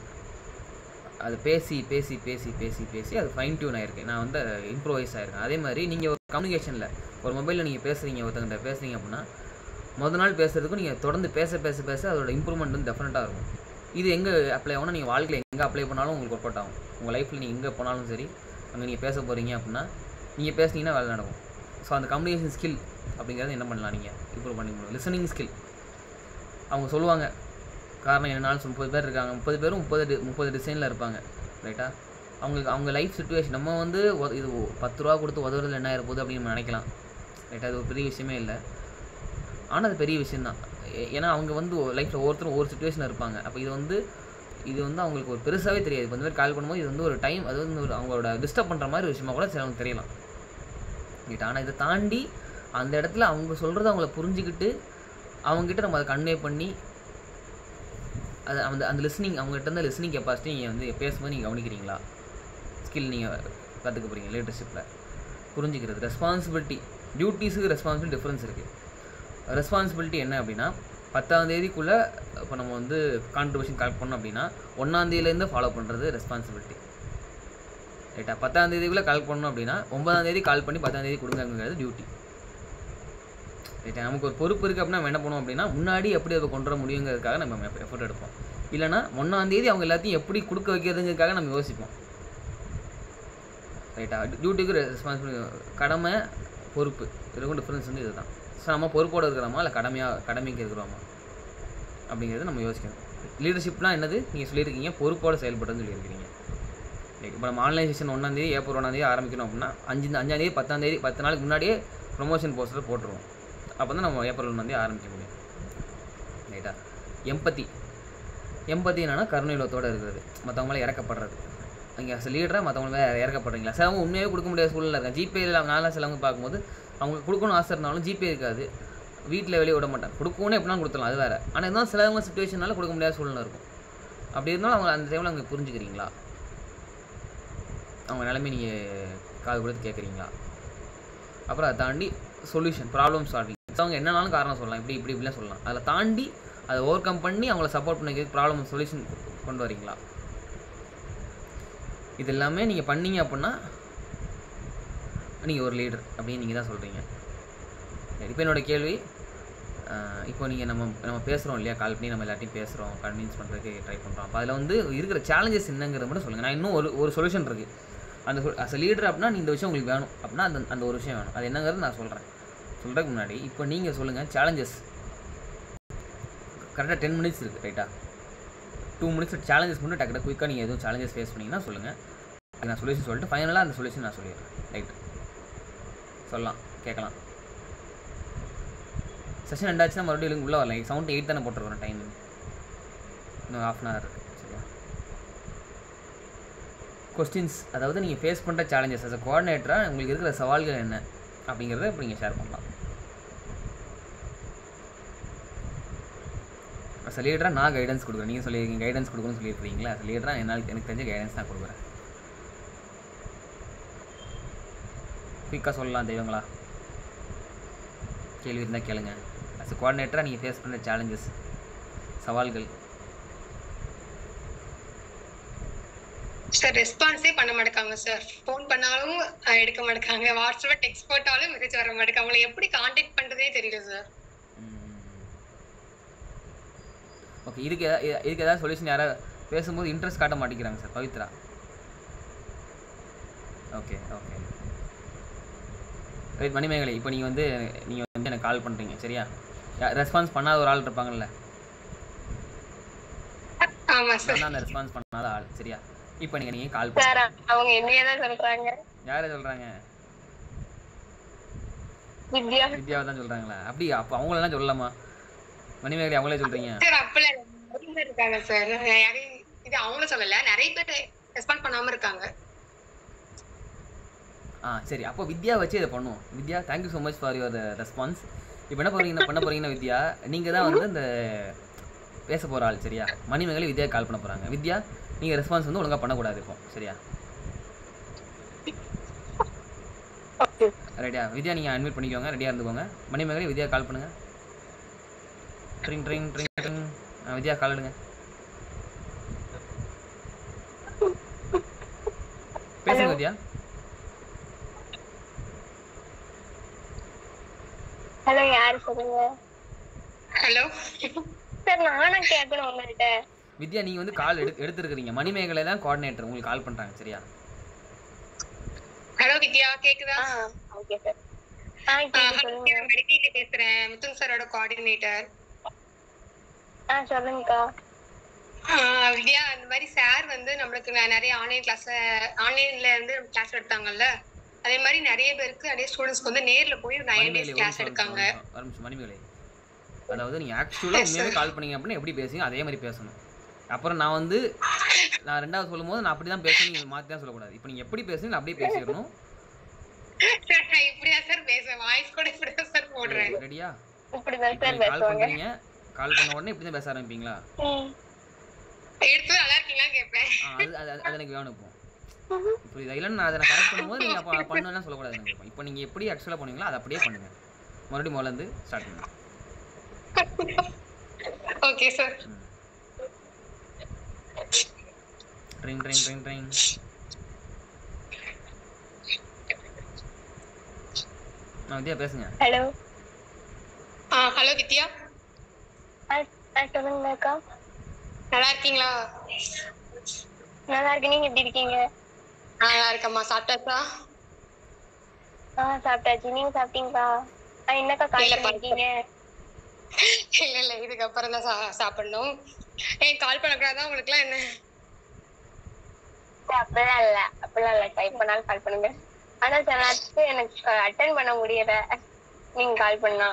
அது பேசி பேசி பேசி பேசி பேசி அது ஃபைன் டியூன் ஆகிருக்கு. நான் வந்து இம்ப்ரூவைஸ் ஆகிருக்கேன். அதே மாதிரி நீங்கள் ஒரு கம்யூனிகேஷனில் ஒரு மொபைலில் நீங்கள் பேசுகிறீங்க, ஒருத்தங்கிட்ட பேசுகிறீங்க அப்படின்னா முதல் நாள் பேசுகிறதுக்கும் நீங்கள் தொடர்ந்து பேச பேச பேச அதோட இம்ப்ரூவ்மெண்ட் வந்து டெஃபினட்டாக இருக்கும். இது எங்கே அப்ளை ஆகும்னா நீங்கள் வாழ்க்கையில் எங்கே அப்ளை பண்ணாலும் உங்களுக்கு ஒர்க் அவுட் ஆகும். உங்கள் லைஃப்பில் நீங்கள் எங்கே போனாலும் சரி, அங்கே நீங்கள் பேச போகிறீங்க அப்படின்னா நீங்கள் பேசுனீங்கன்னா வேலை நடக்கும். ஸோ அந்த கம்யூனிகேஷன் ஸ்கில் அப்படிங்கிறது என்ன பண்ணலாம், நீங்கள் இம்ப்ரூவ் பண்ணி முடியும். Listening skill. அவங்க சொல்லுவாங்க காரணம் என்னன்னாலும் 30 பேர் இருக்காங்க, 30 பேரும் 30 டிசைனில் இருப்பாங்க. ரைட்டா? அவங்க லைஃப் சுச்சுவேஷன் நம்ம வந்து இது 10 ரூபா கொடுத்து உதவுறதுல என்ன ஆகிருப்போகுது அப்படின்னு நம்ம நினைக்கலாம். ரைட்டா? அது ஒரு பெரிய விஷயமே இல்லை, ஆனால் அது பெரிய விஷயந்தான். ஏன்னா அவங்க வந்து லைஃப்பில் ஒவ்வொருத்தரும் ஒவ்வொரு சுச்சுவேஷனில் இருப்பாங்க. அப்போ இது வந்து அவங்களுக்கு ஒரு பெருசாகவே தெரியாது. இப்போ இந்த மாதிரி கால் பண்ணும்போது இது வந்து ஒரு டைம், அது வந்து ஒரு அவங்களோட டிஸ்டர்ப் பண்ணுற மாதிரி விஷயமா கூட சிலவங்க தெரியலாம். ரைட்? ஆனால் இதை தாண்டி அந்த இடத்துல அவங்க சொல்கிறத அவங்கள புரிஞ்சுக்கிட்டு அவங்ககிட்ட நம்ம அதை கன்வே பண்ணி அது அந்த லிஸ்னிங், அவங்ககிட்ட இருந்த லிஸ்னிங் கெப்பாசிட்டி நீங்கள் வந்து பேசும்போது நீங்கள் கவனிக்கிறீங்களா? ஸ்கில் நீங்கள் கற்றுக்க போகிறீங்க லீடர்ஷிப்பில். புரிஞ்சுக்கிறது. ரெஸ்பான்சிபிலிட்டி. டியூட்டிஸுக்கு ரெஸ்பான்சிபிலிட்டி டிஃப்ரென்ஸ் இருக்குது. ரெஸ்பான்சிபிலிட்டி என்ன அப்படின்னா 10ஆம் தேதிக்குள்ளே இப்போ நம்ம வந்து கான்ட்ரிபியூஷன் கலெக்ட் பண்ணோம் அப்படின்னா 1ஆம் தேதியிலேருந்து ஃபாலோ பண்ணுறது ரெஸ்பான்சிபிலிட்டி. ரைட்டா? 10ஆம் தேதிக்குள்ளே கால் பண்ணணும் அப்படின்னா 9ஆம் தேதி கால் பண்ணி 10ஆம் தேதி கொடுங்கிறது டியூட்டி. ரைட்டா? நமக்கு ஒரு பொறுப்பு இருக்குது அப்படின்னா நம்ம என்ன பண்ணுவோம் அப்படின்னா முன்னாடி எப்படி அதை கொண்டு வர முடியுங்கிறதுக்காக நம்ம எஃபர்ட் எடுப்போம். இல்லைனா 1ஆம் தேதி அவங்க எல்லாத்தையும் எப்படி கொடுக்க வைக்கிறதுங்கிறதுக்காக நம்ம யோசிப்போம். ரைட்டா? டியூட்டிக்கு ரெஸ்பான்சிபிலிட்டி, கடமை பொறுப்பு, இதுக்கும் டிஃப்ரென்ஸ் வந்து இதுதான். ஸோ நம்ம பொறுப்போடு இருக்கிறோமா இல்லை கடமைக்கு இருக்கிறோமா அப்படிங்கிறது நம்ம யோசிக்கணும். லீடர்ஷிப்னா என்னது நீங்கள் சொல்லியிருக்கீங்க, பொறுப்போடு செயல்படுறதுன்னு சொல்லியிருக்கீங்க. ரைட்? இப்போ நம்ம ஆன்லைசேஷன் 1ஆம் தேதி ஏப்ரல் 1ஆம் தேதி ஆரம்பிக்கணும் அப்படின்னா 5ஆம் தேதி 10ஆம் தேதி 10 நாளுக்கு முன்னாடியே ப்ரொமோஷன் போஸ்டர் போட்டுருவோம். அப்போ தான் நம்ம ஏப்ரல் 1ஆம் தேதி ஆரம்பிக்க முடியும். ரைட்டா? எம்பத்தி என்னன்னா கருணையுள்ளத்தோடு இருக்கிறது, மற்றவங்க மேலே இறக்கப்படுறது. அங்கே லீடராக மற்றவங்க மேலே இறக்கப்படுறீங்களா? சார் அவங்க உண்மையாக கொடுக்க முடியாத சூழ்நிலை இருக்காங்க. ஜிபேயில் நாலாம் சிலவங்க பார்க்கும்போது அவங்களுக்கு கொடுக்கணும் ஆசை இருந்தாலும் ஜிபே இருக்காது, வீட்டில் வெளியே விட மாட்டாங்க. கொடுக்கணும்னு எப்படினா கொடுத்துடலாம், அது வேறு. ஆனால் இருந்தாலும் சிலவங்க சுச்சுவேஷனால கொடுக்க முடியாத சூழ்நிலை இருக்கும். அப்படி இருந்தாலும் அவங்க அந்த டைமில் அவங்க புரிஞ்சுக்கிறீங்களா? அவங்க நிலைமை நீங்கள் காது கொடுத்து கேட்குறீங்களா? அப்புறம் அதை தாண்டி சொல்யூஷன், ப்ராப்ளம் சால்விங். அவங்க என்னன்னாலும் காரணம் சொல்லலாம், இப்படிலாம் சொல்லலாம். அதில் தாண்டி அதை ஓவர் கம் பண்ணி அவங்கள சப்போர்ட் பண்ணி ப்ராப்ளம் சொல்யூஷன் கொண்டு வரீங்களா? இது எல்லாமே நீங்கள் பண்ணீங்க அப்படின்னா நீங்கள் ஒரு லீடர் அப்படின்னு நீங்கள் தான் சொல்கிறீங்க. இப்போ என்னோடய கேள்வி, இப்போ நீங்கள் நம்ம பேசுகிறோம் இல்லையா, கால் பண்ணி நம்ம எல்லாத்தையும் பேசுகிறோம், கன்வின்ஸ் பண்ணுறதுக்கு ட்ரை பண்ணுறோம். அப்போ அதில் வந்து இருக்கிற சேலஞ்சஸ் என்னங்கிறத மட்டும் சொல்லுங்கள். நான் இன்னும் ஒரு சொல்யூஷன் இருக்குது. அந்த அஸ் லீடர் அப்படின்னா இந்த விஷயம் உங்களுக்கு வேணும் அப்படின்னா அந்த ஒரு விஷயம் வேணும். அது என்னங்கிறது நான் சொல்கிறதுக்கு முன்னாடி இப்போ நீங்கள் சொல்லுங்கள் சேலஞ்சஸ். கரெக்டாக 10 மினிட்ஸ் இருக்குது. ரைட்டா? 2 மினிட்ஸ் சேலஞ்சஸ் மட்டும் டக்கு குயிக்காக நீங்கள் எதுவும் சேலஞ்சஸ் ஃபேஸ் பண்ணிங்கன்னா சொல்லுங்கள். நான் சொல்யூஷன் சொல்லிட்டு ஃபைனலாக அந்த சொல்யூஷன் நான் சொல்லிடுறேன். ரைட்? சொல்லலாம், கேட்கலாம். செஷன் எண்டாச்சுன்னா மறுபடியும் உள்ளே வரலாம். 7 to 8 தானே போட்டுருக்குறோம் டைம். இன்னும் ½ hour இருக்குது. சரியா? கொஸ்டின்ஸ், அதாவது நீங்கள் ஃபேஸ் பண்ணுற சேலஞ்சஸ் அஸ் அ கோஆர்டினேட்டராக உங்களுக்கு இருக்கிற சவால்கள் என்ன அப்படிங்கிறத இப்போ நீங்கள் ஷேர் பண்ணலாம். அஸ் லீடராக நான் கைடன்ஸ் கொடுக்குறேன். நீங்கள் சொல்லியிருக்கீங்க கைடன்ஸ் கொடுக்கணும்னு சொல்லியிருக்கீங்களா? அஸ் லீடராக எனக்கு தெரிஞ்ச கைடன்ஸ் நான் கொடுக்குறேன். குயிக்காக சொல்லலாம் தெய்வங்களா? கேள்வி இருந்தால் கேளுங்க. அஸ் அ கோஆர்டினேட்டராக நீங்கள் ஃபேஸ் பண்ணுற சேலஞ்சஸ், சவால்கள். சார் ரெஸ்பான்ஸே பண்ண மாட்டேங்காங்க சார். ஃபோன் பண்ணாலும் எடுக்க மாட்டேங்காங்க. வாட்ஸ்அப்பில் டெக்ஸ்ட் போட்டாலும் மெசேஜ் வர மாட்டேங்க. அவங்களை எப்படி கான்டாக்ட் பண்ணுறதே தெரியல சார். ஓகே, இதுக்கு ஏதாவது சொல்யூஷன்? யாராவது பேசும்போது இன்ட்ரெஸ்ட் காட்ட மாட்டேங்கிறாங்க sir. Pavithra. Okay. Right Manimegalai, இப்போ நீங்கள் வந்து எனக்கு கால் பண்ணுறீங்க சரியா? ரெஸ்பான்ஸ் பண்ணாத ஒரு ஆள் இருப்பாங்கல்ல, ஆமாம் சார். அந்த ரெஸ்பான்ஸ் பண்ணாத ஆள் சரியா? இப்போ நீங்கள் கால் சார் அவங்க என்னையே தான் சொல்றாங்க. யாரை சொல்கிறாங்க? வித்யாவை தான் சொல்கிறாங்களா? அப்படி அப்போ அவங்களெல்லாம் சொல்லலாமா மணிமேகலை? அவங்களே சொல்கிறீங்க சார்? அப்பெல்லாம் இருக்காங்க சார். இது அவங்கள சொல்லல, நிறைய பேர் ரெஸ்பாண்ட் பண்ணாமல் இருக்காங்க. சரி, அப்போ வித்யா வச்சு இதை பண்ணுவோம். Vidya, thank you so much for your response. இப்போ என்ன பண்ண போகிறீங்கன்னா வித்யா, நீங்கள் தான் வந்து இந்த பேச போகிற ஆள் சரியா? மணிமேகலை வித்யா கால் பண்ண போகிறாங்க. வித்யா, நீங்கள் ரெஸ்பான்ஸ் வந்து ஒழுங்காக பண்ணக்கூடாது இப்போ சரியா? ரெடியா? வித்யா நீங்கள் அட்மிட் பண்ணிக்கோங்க, ரெடியாக இருந்துக்கோங்க. மணிமேகலை வித்யா கால் பண்ணுங்கள். ட்ரிங். வித்யா கால் எடுங்க. பேசுங்க வித்யா. ஹலோ, யாரு சொல்லுங்க? ஹலோ சார், நானா கேட்கணும் உங்கள்கிட்ட. வித்யா, நீங்க வந்து கால் எடுத்துருக்கீங்க. மணிமேகலை தான் கோஆர்டினேட்டர், உங்களுக்கு கால் பண்றாங்க சரியா? ஹலோ வித்யா, கேக்குதா? Okay sir. மெடிக்கேல பேசுறேன், மிதுன் சாரோட கோஆர்டினேட்டர். சொல்லுங்கக்கா. வித்யா, இந்த மாதிரி சார் வந்து நம்மளுக்கு நிறைய ஆன்லைன்ல இருந்து கிளாஸ் எடுத்தாங்கல்ல, அதே மாதிரி நிறைய பேருக்கு நிறைய ஸ்டூடெண்ட்ஸ்க்கு வந்து நேர்ல போய் 9 days கிளாஸ் எடுக்காங்க. மணிமேகலை, அதாவது நீங்க ஆக்சுவலா உண்மையாவே கால் பண்ணீங்க அப்படின்னா எப்படி பேசுவீங்க அதே மாதிரி பேசணும். அப்புறம் நான் ரெண்டாவது சொல்லும்போது நான் அப்படி தான் பேசணும், நீங்கள் மாற்றி தான் சொல்லக்கூடாது. இப்போ நீங்கள் எப்படி பேசுறீங்க அப்படியே பேசிடணும். இப்படியா சார் பேசுறேன், வாய்ஸ் கூட இப்படி தான் சார் போடுறேன். ரெடியா? இப்படி தான் சார் கால் பண்ணுறீங்க, கால் பண்ண உடனே இப்படி தான் பேச ஆரம்பிப்பீங்களா? எடுத்து நல்லா இருக்கீங்களா கேட்பேன். அது எனக்கு வேணும் இப்போ. புரியுதா? இல்லைன்னு நான் அதை கரெக்ட் பண்ணும்போது நீங்கள் அப்போ பண்ணுன்னா சொல்லக்கூடாது எனக்கு. இப்போ நீங்கள் எப்படி ஆக்சுவலாக பண்ணுவீங்களோ அதை அப்படியே பண்ணுங்க. மறுபடியும் முதல்ல இருந்து ஸ்டார்ட் பண்ணுங்க. Okay sir. ட்ரிங். வித்யா பேசுங்க. ஹலோ. ஹலோ வித்யா, சொல்லுங்கக்கா. நல்லா இருக்கீங்களா? நல்லா இருக்கு, நீங்க எப்படி இருக்கீங்க? நல்லா இருக்கம்மா. சாப்பிட்டாச்சா? சாப்பிட்டாச்சு, நீங்க சாப்பிட்டீங்களா? என்னக்கா கால் பண்ணிருக்கீங்க? இல்ல இதுக்கப்புறம் தான் சாப்பிடணும். கால் பண்ணக்கூடாதான் உங்களுக்கு எல்லாம் என்ன? அப்படிலாம் இல்ல டைப் பண்ணாலும் கால் பண்ணுங்க. ஆனா சில நேரத்துக்கு எனக்கு அட்டென்ட் பண்ண முடியல, நீங்க கால் பண்ணா.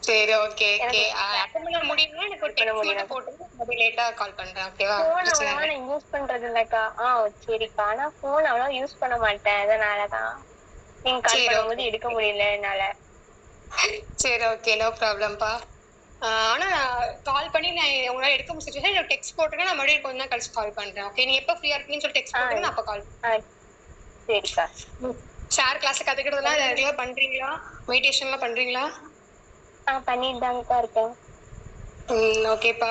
சரி, ஓகே ஓகே. அட்டென்ட் பண்ண முடியும்னா எனக்கு ஒரு டெக்ஸ்ட் மட்டும் போட்டு கொஞ்சம் லேட்டா கால் பண்றேன், ஓகேவா? போன் அவ்வளவா நான் யூஸ் பண்றது இல்லக்கா. சரிக்கா. ஆனா போன் அவ்வளவா யூஸ் பண்ண மாட்டேன், அதனாலதான் நீங்க கால் பண்ணும்போது எடுக்க முடியல என்னால. சரி, ஓகே, நோ ப்ராப்ளம்பா. ஆனா கால் பண்ணி நான் உங்களால எடுக்க முடிஞ்சிச்சு, எனக்கு டெக்ஸ்ட் போட்டுங்க, நான் மறுபடியும் கொஞ்ச நேரம் கழிச்சு கால் பண்றேன். ஓகே, நீ எப்ப ஃப்ரீயா இருக்கீங்கன்னு சொல்லி டெக்ஸ்ட் போட்டுங்க, நான் அப்ப கால் பண்றேன். சரிக்கா. ஷேர் கிளாஸ் கத்துக்கிறதுலாம் ரெகுலரா பண்றீங்களா? மெடிடேஷன்லாம் பண்றீங்களா? பண்ணிட்டு தான்க்கா இருக்கேன். ஓகேப்பா.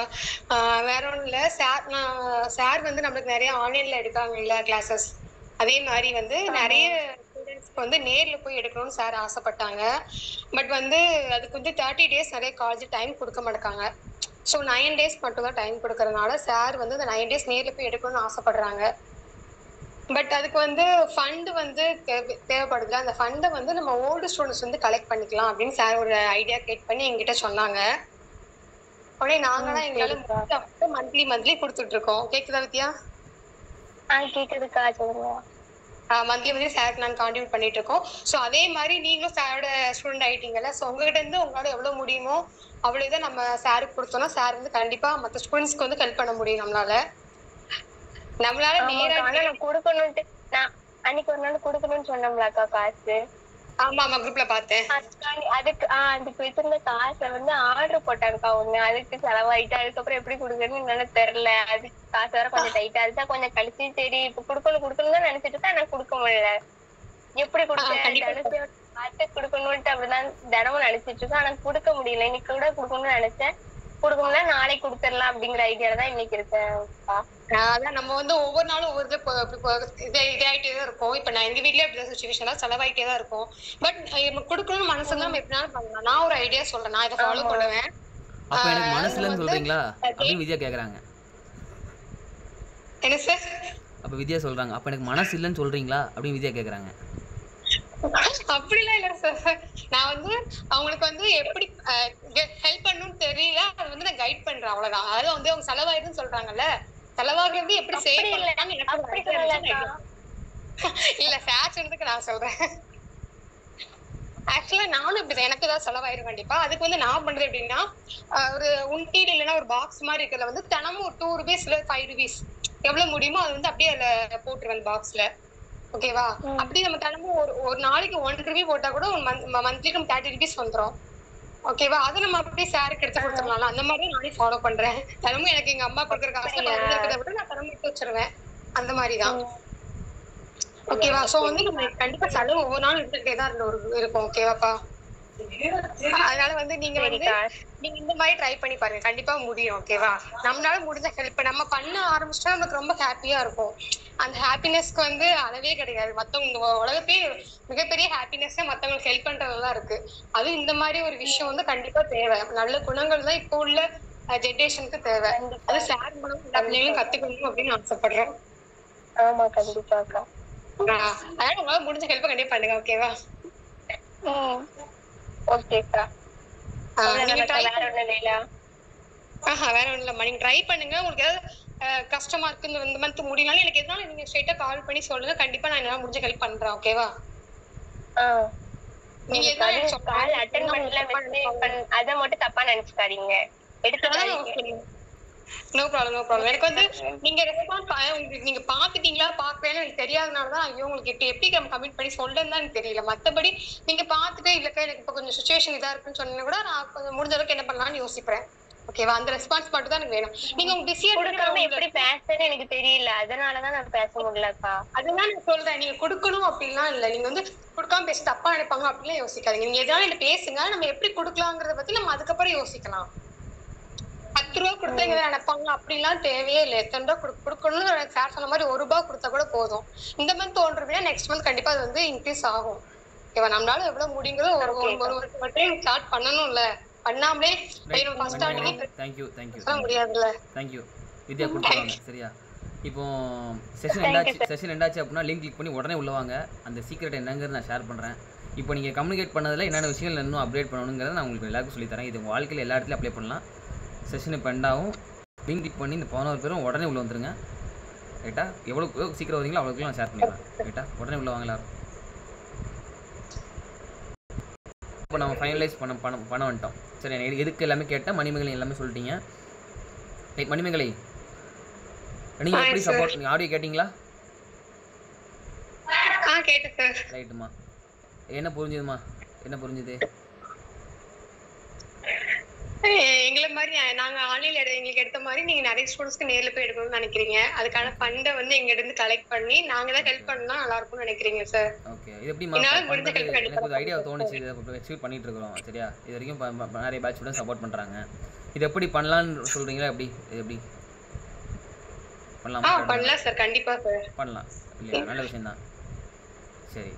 வேற ஒண்ணும் இல்ல, சார் வந்து நம்மளுக்கு நிறைய ஆன்லைன்ல எடுக்காங்க இல்ல கிளாஸஸ். அதே மாதிரி வந்து நிறைய ஸ்டூடெண்ட்ஸ்க்கு வந்து நேர்ல போய் எடுக்கணும்னு சார் ஆசைப்பட்டாங்க. பட் வந்து அதுக்கு வந்து 30 days நிறைய காலேஜ் டைம் கொடுக்க மாட்டாங்க. ஸோ 9 days மட்டும் தான் டைம் கொடுக்கறதுனால சார் வந்து அந்த 9 days நேர்ல போய் எடுக்கணும்னு ஆசைப்படுறாங்க. பட் அதுக்கு வந்து ஃபண்ட் வந்து தேவைப்படுதுல, அந்த ஃபண்டை வந்து நம்ம ஓல்டு ஸ்டூடெண்ட்ஸ் வந்து கலெக்ட் பண்ணிக்கலாம் அப்படின்னு சார் ஒரு ஐடியா கேட் பண்ணி எங்கிட்ட சொன்னாங்க. உடனே நாங்களாம் எங்களால மந்த்லி கொடுத்துட்டு இருக்கோம். கேக்குதா வித்யா? கேக்குதுக்கா, சொல்லுங்க. மந்த்லி சாருக்கு நாங்க கான்ட்ரிபியூட் பண்ணிட்டு இருக்கோம். ஸோ அதே மாதிரி நீங்களும் சாரோட ஸ்டூடெண்ட் ஆயிட்டீங்கல்ல, ஸோ உங்ககிட்ட இருந்து உங்களால எவ்வளவு முடியுமோ அவ்வளவுதான் நம்ம சாருக்கு கொடுத்தோம்னா சார் வந்து கண்டிப்பா மற்ற ஸ்டூடெண்ட்ஸ்க்கு வந்து ஹெல்ப் பண்ண முடியும் நம்மளால. நான் கொடுக்கணும்ட்டு நான் அன்னைக்கு ஒரு நாள் கொடுக்கணும்னு சொன்னோம்லக்கா காசு. ஆமா குரூப்ல பார்த்தேன். அதுக்கு வச்சிருந்த காசை வந்து ஆர்டர் போட்டாங்கக்கா ஒண்ணு, அதுக்கு செலவாயிட்டு அதுக்கப்புறம் எப்படி கொடுக்கணும்னு என்னால தெரியல. அதுக்கு காசு வேற கொஞ்சம் டைட்டா இருந்தா கொஞ்சம் கழிச்சு சரி இப்ப கொடுக்கணும் தான் நினைச்சிட்டு இருக்கேன், எனக்கு கொடுக்க முடியல. எப்படி கொடுக்க காசு கொடுக்கணும்ட்டு அப்படிதான் தினமும் நினைச்சிட்டு இருக்கேன், ஆனா கொடுக்க முடியல. இன்னைக்கு கூட கொடுக்கணும்னு நினைச்சேன், கொடுக்கணும்னா நாளைக்கு கொடுத்துடலாம் அப்படிங்கிற ஐடியால தான் இன்னைக்கு இருக்கேன். அதான் நம்ம வந்து ஒவ்வொரு நாளும் ஒவ்வொரு இதாயிட்டே தான் இருக்கும். இப்ப நான் எங்க வீட்லயே அப்படிதான் சுச்சுவேஷன் செலவாயிட்டே தான் இருக்கும். பட் கொடுக்கணும்னு மனசு நம்ம எப்படினாலும் பண்ணலாம். நான் ஒரு ஐடியா சொல்றேன், நான் இதை ஃபாலோ பண்ணுவேன். அப்ப எனக்கு மனசு இல்லைன்னு சொல்றீங்களா அப்படின்னு வித்யா கேக்குறாங்க. என்ன சார்? அப்ப வித்யா சொல்றாங்க, அப்ப எனக்கு மனசு இல்லைன்னு சொல்றீங்களா அப்படின்னு வித்யா கேக்குறாங்க. அப்படிலாம் இல்ல சார், நான் வந்து அவங்களுக்கு வந்து எப்படி ஹெல்ப் பண்ணணும்னு தெரியல, அது வந்து நான் கைட் பண்றேன், அவ்வளவுதான். அதாவது வந்து அவங்க செலவாயிருன்னு சொல்றாங்கல்ல, செலவாகிறது எப்படி சேவ் பண்ணலாம்னு இல்ல சார் சொன்னதுக்கு நான் சொல்றேன். ஆக்சுவலா நானும் இப்படிதான், எனக்கு ஏதாவது செலவாயிரும் கண்டிப்பா. அதுக்கு வந்து நான் பண்றது எப்படின்னா, ஒரு உண்டியல் இல்லைன்னா ஒரு பாக்ஸ் மாதிரி இருக்கிறதுல வந்து தினமும் ஒரு 2 rupees இல்ல 5 rupees எவ்வளவு முடியுமோ அது வந்து அப்படியே அதுல போட்டுருவேன் பாக்ஸ்ல. ஓகேவா? அப்படி நம்ம தினமும் ஒரு நாளைக்கு 1 rupee போட்டா கூட மந்த்லிக்கு 30 rupees வந்துரும். ஓகேவா? அது நம்ம அப்படியே சாருக்கு எடுத்து கொடுத்துடலாம். அந்த மாதிரி நானே ஃபாலோ பண்றேன். தினமும் எனக்கு எங்க அம்மா கொடுக்குற காசு இருக்கிறத விட நான் தினமும் எடுத்து வச்சிருவேன். அந்த மாதிரிதான். ஓகேவா? சோ வந்து நம்ம கண்டிப்பா செலவு ஒவ்வொரு நாளும் எடுத்துக்கிட்டே தான் இருக்கும். ஓகேவாப்பா? அதனால வந்து நீங்க இந்த மாதிரி ட்ரை பண்ணி பாருங்க, கண்டிப்பா முடியும். ஓகேவா? நம்மளால முடிஞ்ச ஹெல்ப் நம்ம பண்ண ஆரம்பிச்சிட்டா நமக்கு ரொம்ப ஹாப்பியா இருக்கும். அந்த ஹாப்பினஸ்க்கு வந்து அளவே கிடையாது. மத்தவங்க உலகத்தே மிகப்பெரிய ஹாப்பினஸ் மத்தவங்களுக்கு ஹெல்ப் பண்றதுதான் இருக்கு. அது இந்த மாதிரி ஒரு விஷயம் வந்து கண்டிப்பா தேவை. நல்ல குணங்கள் தான் இப்போ உள்ள ஜெனரேஷனுக்கு தேவை. அது ஷேர் மூலம் எல்லா பிள்ளைங்களும் கத்துக்கணும் அப்படின்னு ஆசைப்படுறேன். ஆமா, கண்டிப்பாக்கா. அதனால உங்களால முடிஞ்ச ஹெல்ப் கண்டிப்பா பண்ணுங்க. ஓகேவா? ஓகேக்கா. வேற ஒண்ணும் இல்லம்மா, நீங்க ட்ரை பண்ணுங்க. உங்களுக்கு ஏதாவது கஷ்டமா இருக்கு இந்த மந்த் முடியனாலும் எனக்கு எதனால நீங்க ஸ்ட்ரைட்டா கால் பண்ணி சொல்லுங்க, கண்டிப்பா நான் என்னால முடிஞ்ச ஹெல்ப் பண்றேன். ஓகேவா? நீங்க கால் அட்டெண்ட் பண்ணல, அத மட்டும் தப்பா நினைச்சுக்காதீங்க. No problem. எனக்கு வந்து நீங்க ரெஸ்பான்ஸ் நீங்க பாத்துட்டீங்களா பாக்கலன்னு எனக்கு தெரியாதனாலதான் ஐயோ உங்களுக்கு எப்படி நம்ம கமிட் பண்ணி சொல்றேன்னு எனக்கு தெரியல. மத்தபடி நீங்க பாத்துட்டு இல்லக்கா எனக்கு இப்ப கொஞ்சம் சுச்சுவேஷன் இதா இருக்குன்னு சொன்னா கூட நான் கொஞ்சம் முடிஞ்ச அளவுக்கு என்ன பண்ணலாம்னு யோசிப்பேன். ஓகேவா? அந்த ரெஸ்பான்ஸ் மட்டும் தான் எனக்கு வேணும். நீங்க உங்க பிஸியா கொடுக்காம எப்படி பேசுறேன்னு எனக்கு தெரியல, அதனாலதான் நான் பேச முடியலக்கா. அதுதான் நான் சொல்றேன், நீங்க கொடுக்கணும் அப்படின்லாம் இல்ல. நீங்க வந்து கொடுக்காம பேசி தப்பா நினைப்பாங்க அப்படிலாம் யோசிக்காதீங்க. நீங்க எதாவது என்ன பேசுங்க, நம்ம எப்படி கொடுக்கலாங்கிறத பத்தி நம்ம அதுக்கப்புறம் யோசிக்கலாம். 10 ரூபா கொடுத்தா எங்க நினைப்பாங்க அப்படிலாம் தேவையே இல்லை. எத்தனை ரூபா கொடுக்கணும்னு சார் சொன்ன மாதிரி 1 ரூபாய் கொடுத்தா கூட போதும். இந்த மந்த் 1 ரூபாய், நெக்ஸ்ட் மந்த் கண்டிப்பா அது வந்து இன்க்ரீஸ் ஆகும். ஓகேவா? நம்மளால எவ்வளவு முடியுங்களோ ஒரு டைம் ஸ்டார்ட் பண்ணணும்ல. பண்ணாமலே ஃபர்ஸ்ட் ஸ்டார்டிங் தேங்க்யூ முடியாதுல்ல. தேங்க்யூ வித்யா கொடுத்துருவாங்க. சரியா? இப்போ செஷன் எண்டாச்சு அப்படின்னா லிங்க் கிளிக் பண்ணி உடனே உள்ள வாங்க. அந்த சீக்ரெட் என்னங்கிறது நான் ஷேர் பண்ணுறேன். இப்போ நீங்கள் கம்யூனிகேட் பண்ணதில் என்னென்ன விஷயங்கள் இன்னும் அப்டேட் பண்ணணுங்கிறத நான் உங்களுக்கு எல்லாருக்கும் சொல்லித்தரேன். இது உங்கள் வாழ்க்கையில் எல்லா இடத்துலையும் அப்ளை பண்ணலாம். செஷன் இப்போ எண்டாகும். லிங்க் கிளிக் பண்ணி இந்த 11 பேரும் உடனே உள்ளே வந்துருங்க. ரைட்டா? எவ்வளோ சீக்கிரம் வரீங்களோ அவ்வளோக்குள்ள நான் ஷேர் பண்ணிடுறேன். ரைட்டா? உடனே உள்ள வாங்க எல்லாரும். இப்போ நம்ம ஃபைனலைஸ் பண்ண வந்துட்டோம். சரி, எதுக்கு எல்லாமே கேட்டேன். மணிமேகலை எல்லாமே சொல்லிட்டீங்க. மணிமேகலை, நீங்கள் எப்படி சப்போர்ட் நீங்கள் ஆடியோ கேட்டிங்களா? கேட்டேன் சார். ரைட்டுமா. என்ன புரிஞ்சுதுமா? என்ன புரிஞ்சுது? எங்களை மாதிரி நாங்க ஆன்லைன்ல எங்களுக்கு எடுத்த மாதிரி நீங்க நிறைய ஸ்டூடெண்ட்ஸ்க்கு நேர்ல போய் எடுக்கணும்னு நினைக்கிறீங்க. அதுக்கான ஃபண்டை வந்து எங்க இருந்து கலெக்ட் பண்ணி நாங்க தான் ஹெல்ப் பண்ணா நல்லா இருக்கும்னு நினைக்கிறீங்க சார். ஓகே, இது எப்படிமா? எனக்கு ஒரு ஐடியா தோணுச்சு. இதை எக்ஸிக்யூட் பண்ணிட்டு இருக்கோம். சரியா? இது வரைக்கும் நிறைய பேட்ச் ஸ்டூடெண்ட்ஸ் சப்போர்ட் பண்றாங்க. இது எப்படி பண்ணலாம்னு சொல்றீங்களா? எப்படி எப்படி பண்ணலாமா? பண்ணலாம் சார், கண்டிப்பா சார் பண்ணலாம். இல்லையா? நல்ல விஷயம் தான். சரி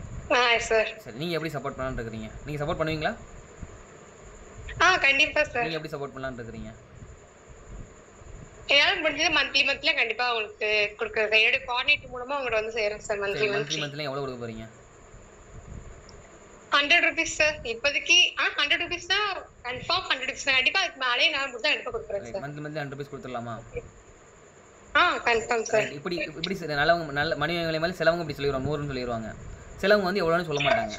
சார். சரி, நீங்க எப்படி சப்போர்ட் பண்ணலாம்னு இருக்கீங்க? நீங்க சப்போர்ட் பண்ணுவீங்களா? கண்டிப்பா சார். நீங்க எப்படி சப்போர்ட் பண்ணலாம்னு இருக்கீங்க? என்னால முடிஞ்சது மந்த்லி கண்டிப்பா உங்களுக்கு கொடுக்குறேன். என்னோட கோஆர்டினேட்டர் மூலமா உங்களுக்கு வந்து செய்யறேன் சார். மந்த்லி எவ்வளவு கொடுக்க போறீங்க? 100 ரூபீஸ் சார். இப்போதைக்கு 100 ரூபீஸ் தான் கன்ஃபார்ம். 100 ரூபீஸ் கண்டிப்பா அதுக்கு மேலே நான் முடிஞ்சா கண்டிப்பா கொடுக்குறேன் சார். மந்த்லி 100 ரூபீஸ் கொடுத்துடலாமா? Confirm sir. இப்படி நல்ல மணிமேகலை மேலே சிலவங்க இப்படி சொல்லிடுவாங்க, 100ன்னு சொல்லிடுவாங்க. சிலவங்க வந்து எவ்வளோன்னு சொல்ல மாட்டாங்க.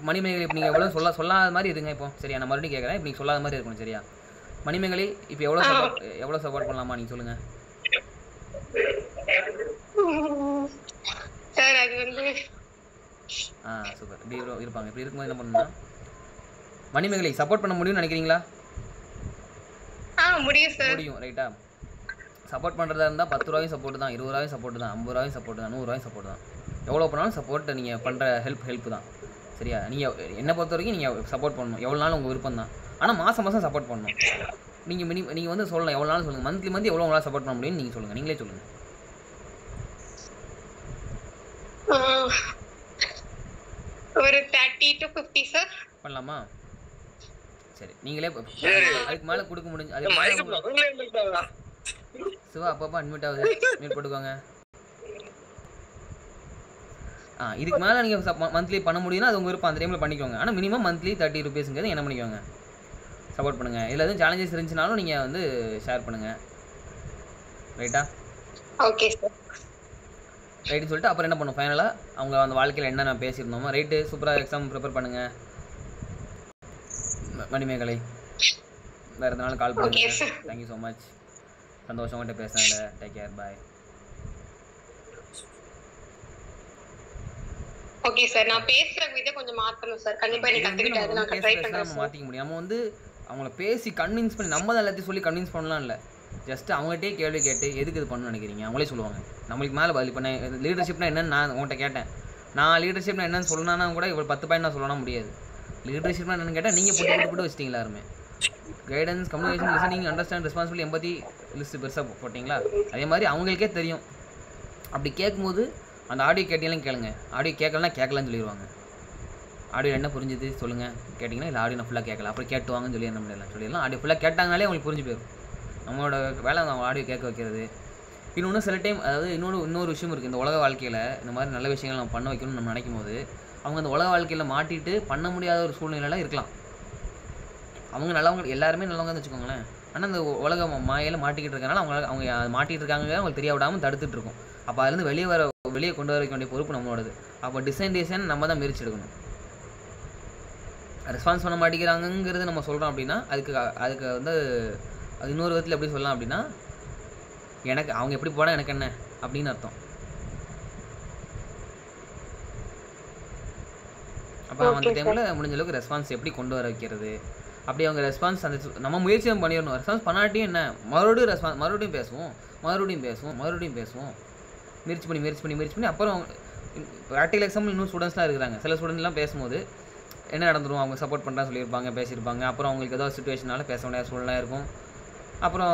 மணிமேகலை இப்போ நீங்கள் எவ்வளோ சொல்லாத மாதிரி இருங்க. இப்போ சரியா? நான் மறுபடியும் கேட்குறேன். இப்போ நீங்கள் சொல்லாத மாதிரி இருக்கணும். சரியா? மணிமேகலை இப்போ எவ்வளோ சப்போர்ட் பண்ணலாமா நீங்கள் சொல்லுங்கள் சார். அது வந்து சூப்பர். இப்படி இருப்பாங்க. இப்படி இருக்கும்போது என்ன பண்ணணும்னா, மணிமேகலை சப்போர்ட் பண்ண முடியும்னு நினைக்கிறீங்களா? முடியும் சார். முடியும். ரைட்டா? சப்போர்ட் பண்ணுறதா இருந்தால் 10 ரூபாயும் சப்போர்ட் தான், 20 ரூபாயும் சப்போர்ட் தான், 50 ரூபாயும் சப்போர்ட் தான், 100 ரூபாயும் சப்போர்ட் தான். எவ்வளோ பண்ணாலும் சப்போர்ட் நீங்கள் பண்ணுற ஹெல்ப் தான். சரியா? நீங்கள் என்னை பொறுத்த வரைக்கும் நீங்கள் சப்போர்ட் பண்ணணும். எவ்வளோ நாள் உங்கள் விருப்பம் தான். ஆனால் மாதம் சப்போர்ட் பண்ணணும். நீங்கள் வந்து சொல்லலாம். எவ்வளோ நாள் சொல்லுங்கள். மந்த்லி எவ்வளோ உங்களால் சப்போர்ட் பண்ண முடியும்னு நீங்கள் சொல்லுங்கள். நீங்களே சொல்லுங்கள். ஒரு 30 to 50 சார் பண்ணலாமா? சரி, நீங்களே அதுக்கு மேலே கொடுக்க முடிஞ்சு. சிவா அப்பப்போ அட்மிட் ஆகுது. மியூட் போட்டுக்கோங்க. இதுக்கு மேலே நீங்கள் மந்த்லி பண்ண முடியும்னா அது உங்கள் விருப்பம். அந்த டைமில் பண்ணிக்கோங்க. ஆனால் மினிமம் மந்த்லி 30 ரூபீஸுங்கிறது என்ன பண்ணிக்கோங்க, சப்போர்ட் பண்ணுங்கள். இதில் எதுவும் சேலஞ்சஸ் இருந்துச்சுனாலும் நீங்கள் வந்து ஷேர் பண்ணுங்கள். ரைட்டா? Okay sir. ரைட்டுன்னு சொல்லிட்டு அப்புறம் என்ன பண்ணும், ஃபைனலாக அவங்க அந்த வாழ்க்கையில் என்ன நான் பேசியிருந்தோமோ ரைட்டு சூப்பராக எக்ஸாம் ப்ரிப்பேர் பண்ணுங்கள். மணிமேகலை வேறு எதனாலும் கால் பண்ணுங்கள். Thank you so much. சந்தோஷம் கிட்ட பேசுனதில்ல. Take care. Bye. Okay sir. நான் பேசுற விதை கொஞ்சம் மாத்தணும் சார். கண்டிப்பா நீங்க கத்துக்கிட்டது நான் ட்ரை பண்றேன். நம்ம மாத்திக்க முடியும். நம்ம வந்து அவங்கள பேசி கன்வின்ஸ் பண்ணி நம்ம தான் எல்லாத்தையும் சொல்லி கன்வின்ஸ் பண்ணலாம் இல்லை. ஜஸ்ட் அவங்ககிட்டே கேள்வி கேட்டு எதுக்கு இது பண்ணணும்னு நினைக்கிறீங்க அவங்களே சொல்லுவாங்க. நம்மளுக்கு மேலே பதில். இப்போ நான் லீடர்ஷிப்னா என்னன்னு நான் உங்கள்கிட்ட கேட்டேன். நான் லீடர்ஷிப்னா என்னன்னு சொல்லணும்னா கூட இவ்வளோ 10 பாயிண்ட் நான் சொல்லணும் முடியாது. லீடர்ஷிப்னா என்னன்னு கேட்டால் நீங்கள் போட்டு வச்சிட்டீங்களா எல்லாருமே. Guidance, communication, listening, understand, responsibility, empathy list பெருசாக போட்டிங்களா? அதே மாதிரி அவங்களுக்கே தெரியும். அப்படி கேட்கும்போது அந்த ஆடியோ கேட்டீங்களாம் கேளுங்க. ஆடியோ கேட்கலன்னா கேட்கலான்னு சொல்லிடுவாங்க. ஆடியோ என்ன புரிஞ்சுது சொல்லுங்கள் கேட்டிங்கன்னா இல்லை ஆடியோ நான் ஃபுல்லாக கேட்கல அப்புறம் கேட்டுவாங்கன்னு சொல்லி என்ன முடியலாம் சொல்லிடலாம். ஆடியோ ஃபுல்லாக கேட்டாங்கனாலே அவங்களுக்கு புரிஞ்சு போயிடும். நம்மளோட வேலை அவங்க ஆடியோ கேட்க வைக்கிறது. இன்னொன்று சில டைம் அதாவது இன்னொரு விஷயம் இருக்குது. இந்த உலக வாழ்க்கையில் இந்த மாதிரி நல்ல விஷயங்கள் நம்ம பண்ண வைக்கணும்னு நம்ம நினைக்கும் போது அவங்க அந்த உலக வாழ்க்கையில் மாட்டிட்டு பண்ண முடியாத ஒரு சூழ்நிலைலாம் இருக்கலாம். அவங்க நல்லவங்க, எல்லாருமே நல்லவங்கன்னு வச்சுக்கோங்களேன். ஆனால் அந்த உலக மாயையில் மாட்டிக்கிட்டு இருக்கனால அவங்க மாட்டிகிட்டு இருக்காங்க அவங்களுக்கு தெரிய விடாமல் தடுத்துட்டு இருக்கும். அப்போ அதுலேருந்து வெளியே கொண்டு வர வேண்டிய பொறுப்பு நம்மளோடது. அப்போ டிசைன் நம்ம தான் மெரிச்சு எடுக்கணும். ரெஸ்பான்ஸ் பண்ண மாட்டேங்கிறாங்கிறது நம்ம சொல்கிறோம் அப்படின்னா அதுக்கு வந்து அது இன்னொரு விதத்தில் எப்படி சொல்லலாம் அப்படின்னா எனக்கு அவங்க எப்படி போனால் எனக்கு என்ன அப்படின்னு அர்த்தம். அப்போ அந்த டைமில் முடிஞ்ச அளவுக்கு ரெஸ்பான்ஸ் எப்படி கொண்டு வர வைக்கிறது. அப்படி அவங்க ரெஸ்பான்ஸ் அந்த நம்ம முயற்சியும் பண்ணிடணும். ரெஸ்பான்ஸ் பண்ணாட்டியும் என்ன மறுபடியும் பேசுவோம். முயற்சி பண்ணி அப்புறம் ப்ராக்டிகல் எக்ஸாம்பிள் இன்னும் ஸ்டூடெண்ட்ஸ்லாம் இருக்கிறாங்க. சில ஸ்டூடெண்ட்லாம் பேசும்போது என்ன நடந்துடும், அவங்க சப்போர்ட் பண்ணுறா சொல்லியிருப்பாங்க, பேசியிருப்பாங்க. அப்புறம் அவங்களுக்கு ஏதோ சுச்சுவேஷனால பேச முடியாத சூழ்நிலை இருக்கும். அப்புறம்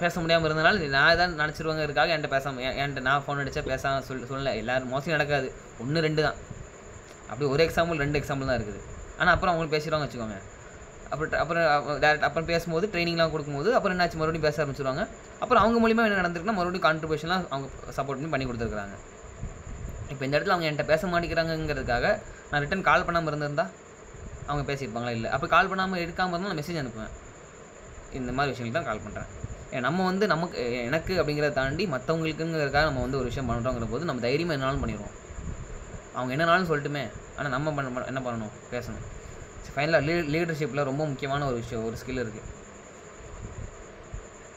பேச முடியாமல் இருந்தனால நான் தான் நினச்சிருவாங்கிறதுக்காக என்கிட்ட நான் ஃபோன் அடித்தா பேசாமல் சூழ்நிலை எல்லோரும் மோஸ்ட்லி நடக்காது. 1-2 தான். அப்படி ஒரு எக்ஸாம்பிள் 2 எக்ஸாம்பிள் தான் இருக்குது. ஆனால் அப்புறம் அவங்களுக்கு பேசிடுவாங்க வச்சுக்கோங்க. அப்புறம் பேசும்போது ட்ரைனிங்லாம் கொடுக்கும்போது அப்புறம் என்னாச்சு மறுபடியும் பேச ஆரம்பிச்சிருவாங்க. அப்புறம் அவங்க மூலிமா என்ன நடந்திருக்குன்னா மறுபடியும் கான்ட்ரிபியூஷன்லாம் அவங்க சப்போர்ட் பண்ணி கொடுத்துருக்குறாங்க. இப்போ இந்த இடத்துல அவங்க என்கிட்ட பேச மாட்டேங்கிறாங்கிறதுக்காக நான் ரிட்டன் கால் பண்ணாமல் இருந்திருந்தா அவங்க பேசியிருப்பாங்களா? இல்லை. அப்போ கால் பண்ணாமல் எடுக்காமல் இருந்தால் நான் மெசேஜ் அனுப்புவேன். இந்த மாதிரி விஷயங்கள் தான் கால் பண்ணுறேன். நம்ம வந்து எனக்கு அப்படிங்கிறத தாண்டி மற்றவங்களுக்குங்கிறதுக்காக நம்ம வந்து ஒரு விஷயம் பண்ணுறோங்கிற போது நம்ம தைரியமாக என்னாலும் பண்ணிடுவோம். அவங்க என்னன்னாலும் சொல்லட்டுமே, ஆனால் நம்ம என்ன பண்ணணும்? பேசணும். ஃபைனலாக லீடர்ஷிப்பில் ரொம்ப முக்கியமான ஒரு விஷயம், ஒரு ஸ்கில் இருக்குது.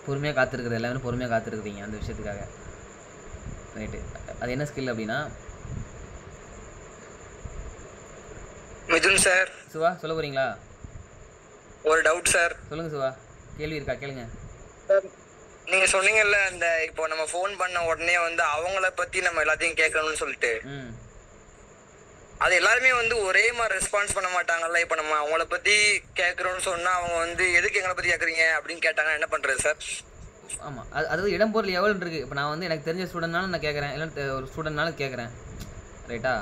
பொறுமையாக காத்திருக்குறது. எல்லாமே பொறுமையாக காத்திருக்குறீங்க அந்த விஷயத்துக்காக. ரைட்டு. அது என்ன ஸ்கில் அப்படின்னா, மிதுன் சார் சிவா சொல்ல போகிறீங்களா? ஒரு டவுட் சார். சொல்லுங்கள் சிவா, கேள்வி இருக்கா? கேளுங்க. நீங்க சொன்னீங்கல்ல அந்த இப்போ நம்ம ஃபோன் பண்ண உடனே வந்து அவங்கள பத்தி நம்ம எல்லாத்தையும் கேட்கணும்னு சொல்லிட்டு, அது எல்லாருமே வந்து ஒரே மாதிரி ரெஸ்பான்ஸ் பண்ண மாட்டாங்கல்ல. இப்போ நம்ம அவங்கள பத்தி கேட்குறோம்னு சொன்னா அவங்க வந்து எதுக்கு எங்களை பத்தி கேட்குறீங்க அப்படின்னு கேட்டாங்கன்னா என்ன பண்றது சார்? ஆமாம், அதாவது இடம் பொருள் எவ்வளோ இருக்குது. இப்போ நான் வந்து எனக்கு தெரிஞ்ச ஸ்டூடெண்ட்னாலும் நான் கேட்குறேன், இல்லை ஒரு ஸ்டூடெண்ட்னாலும் கேட்குறேன். ரைட்டா?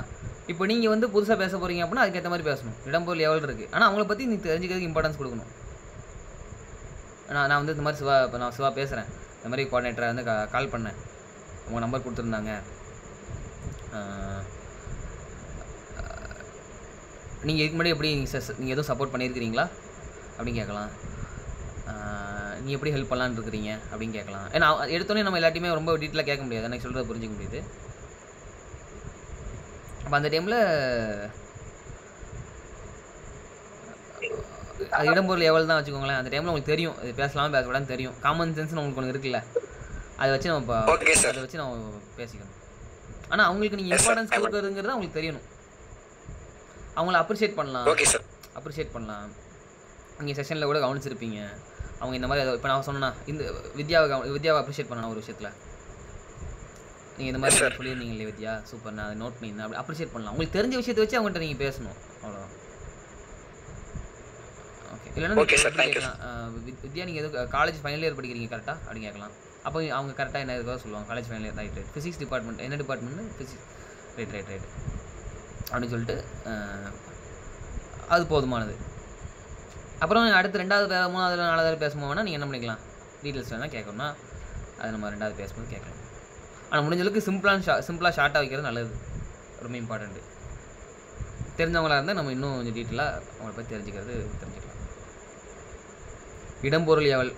இப்போ நீங்கள் வந்து புதுசாக பேச போகிறீங்க அப்படின்னா அதுக்கேற்ற மாதிரி பேசணும். இடம் பொருள் எவ்வளோ இருக்குது. ஆனால் அவங்கள பற்றி நீ தெரிஞ்சுக்கிறதுக்கு இம்பார்ட்டன்ஸ் கொடுக்கணும். நான் வந்து இந்த மாதிரி நான் சிவா பேசுகிறேன், இந்த மாதிரி கோஆர்டினேட்டரை வந்து கால் பண்ணேன், உங்கள் நம்பர் கொடுத்துருந்தாங்க, நீங்கள் இதுக்கு முன்னாடி எப்படி நீங்கள் எதுவும் சப்போர்ட் பண்ணியிருக்கிறீங்களா அப்படின்னு கேட்கலாம். நீ எப்படி ஹெல்ப் பண்ணலான்னு இருக்கிறீங்க அப்படின்னு கேட்கலாம். ஏன்னா எடுத்தோடனே நம்ம எல்லாத்தையுமே ரொம்ப டீட்டெயிலாக கேட்க முடியாது, எனக்கு சொல்கிறத புரிஞ்சிக்க முடியுது. அப்போ அந்த டைமில் அது இடம்பொருள் எவ்வளோ தான் வச்சுக்கோங்களேன். அந்த டைமில் உங்களுக்கு தெரியும் இது பேசலாமா பேசக்கூடாதுன்னு தெரியும். காமன் சென்ஸ்னு உங்களுக்கு ஒன்று இருக்குல்ல, அதை வச்சு நம்ம பேசிக்கணும். ஆனால் அவங்களுக்கு நீங்கள் இம்பார்ட்டன்ஸ் கொடுக்குறதுங்கிறது அவங்களுக்கு தெரியணும். அவங்கள அப்ரிஷியேட் பண்ணலாம். நீங்கள் செஷனில் கூட கவனிச்சிருப்பீங்க. அவங்க இந்த மாதிரி இப்போ நான் சொன்னேன்னா இந்த வித்யாவை அப்ரிஷியேட் பண்ணணும் ஒரு விஷயத்தில். நீங்கள் இந்த மாதிரி சொல்லியிருந்தீங்களே வித்யா, சூப்பர், நான் அதை நோட் பண்ணியிருந்தேன், அப்படி அப்ரிஷியேட் பண்ணலாம். உங்களுக்கு தெரிஞ்ச விஷயத்தை வச்சு அவங்கள்ட்ட நீங்கள் பேசணும், அவ்வளோதான். ஓகே. இல்லைன்னா வித்யா நீங்கள் எதுவும் காலேஜ் ஃபைனல் இயர் படிக்கிறீங்க கரெக்டாக அப்படின்னு கேட்கலாம். அப்போ அவங்க கரெக்டாக என்ன இருக்கோ சொல்லுவாங்க, college final year. Right. Physics department. என்ன டிபார்ட்மெண்ட்னு? ஃபிசிக்ஸ். ரைட் அப்படின்னு சொல்லிட்டு அது போதுமானது. அப்புறம் அடுத்து 2வது 3வது 4வது பேசும்போதுனா நீங்கள் என்ன பண்ணிக்கலாம், டீட்டெயில்ஸ் வேணால் கேட்கணும்னா அது நம்ம 2வது பேசும்போது கேட்கலாம். ஆனால் முடிஞ்சளவுக்கு சிம்பிளாக ஷார்ட்டாக வைக்கிறது நல்லது, ரொம்ப இம்பார்ட்டண்ட்டு. தெரிஞ்சவங்களாக இருந்தால் நம்ம இன்னும் கொஞ்சம் டீட்டெயிலாக அவங்கள பற்றி தெரிஞ்சுக்கலாம். இடம்பொருள் எவள்.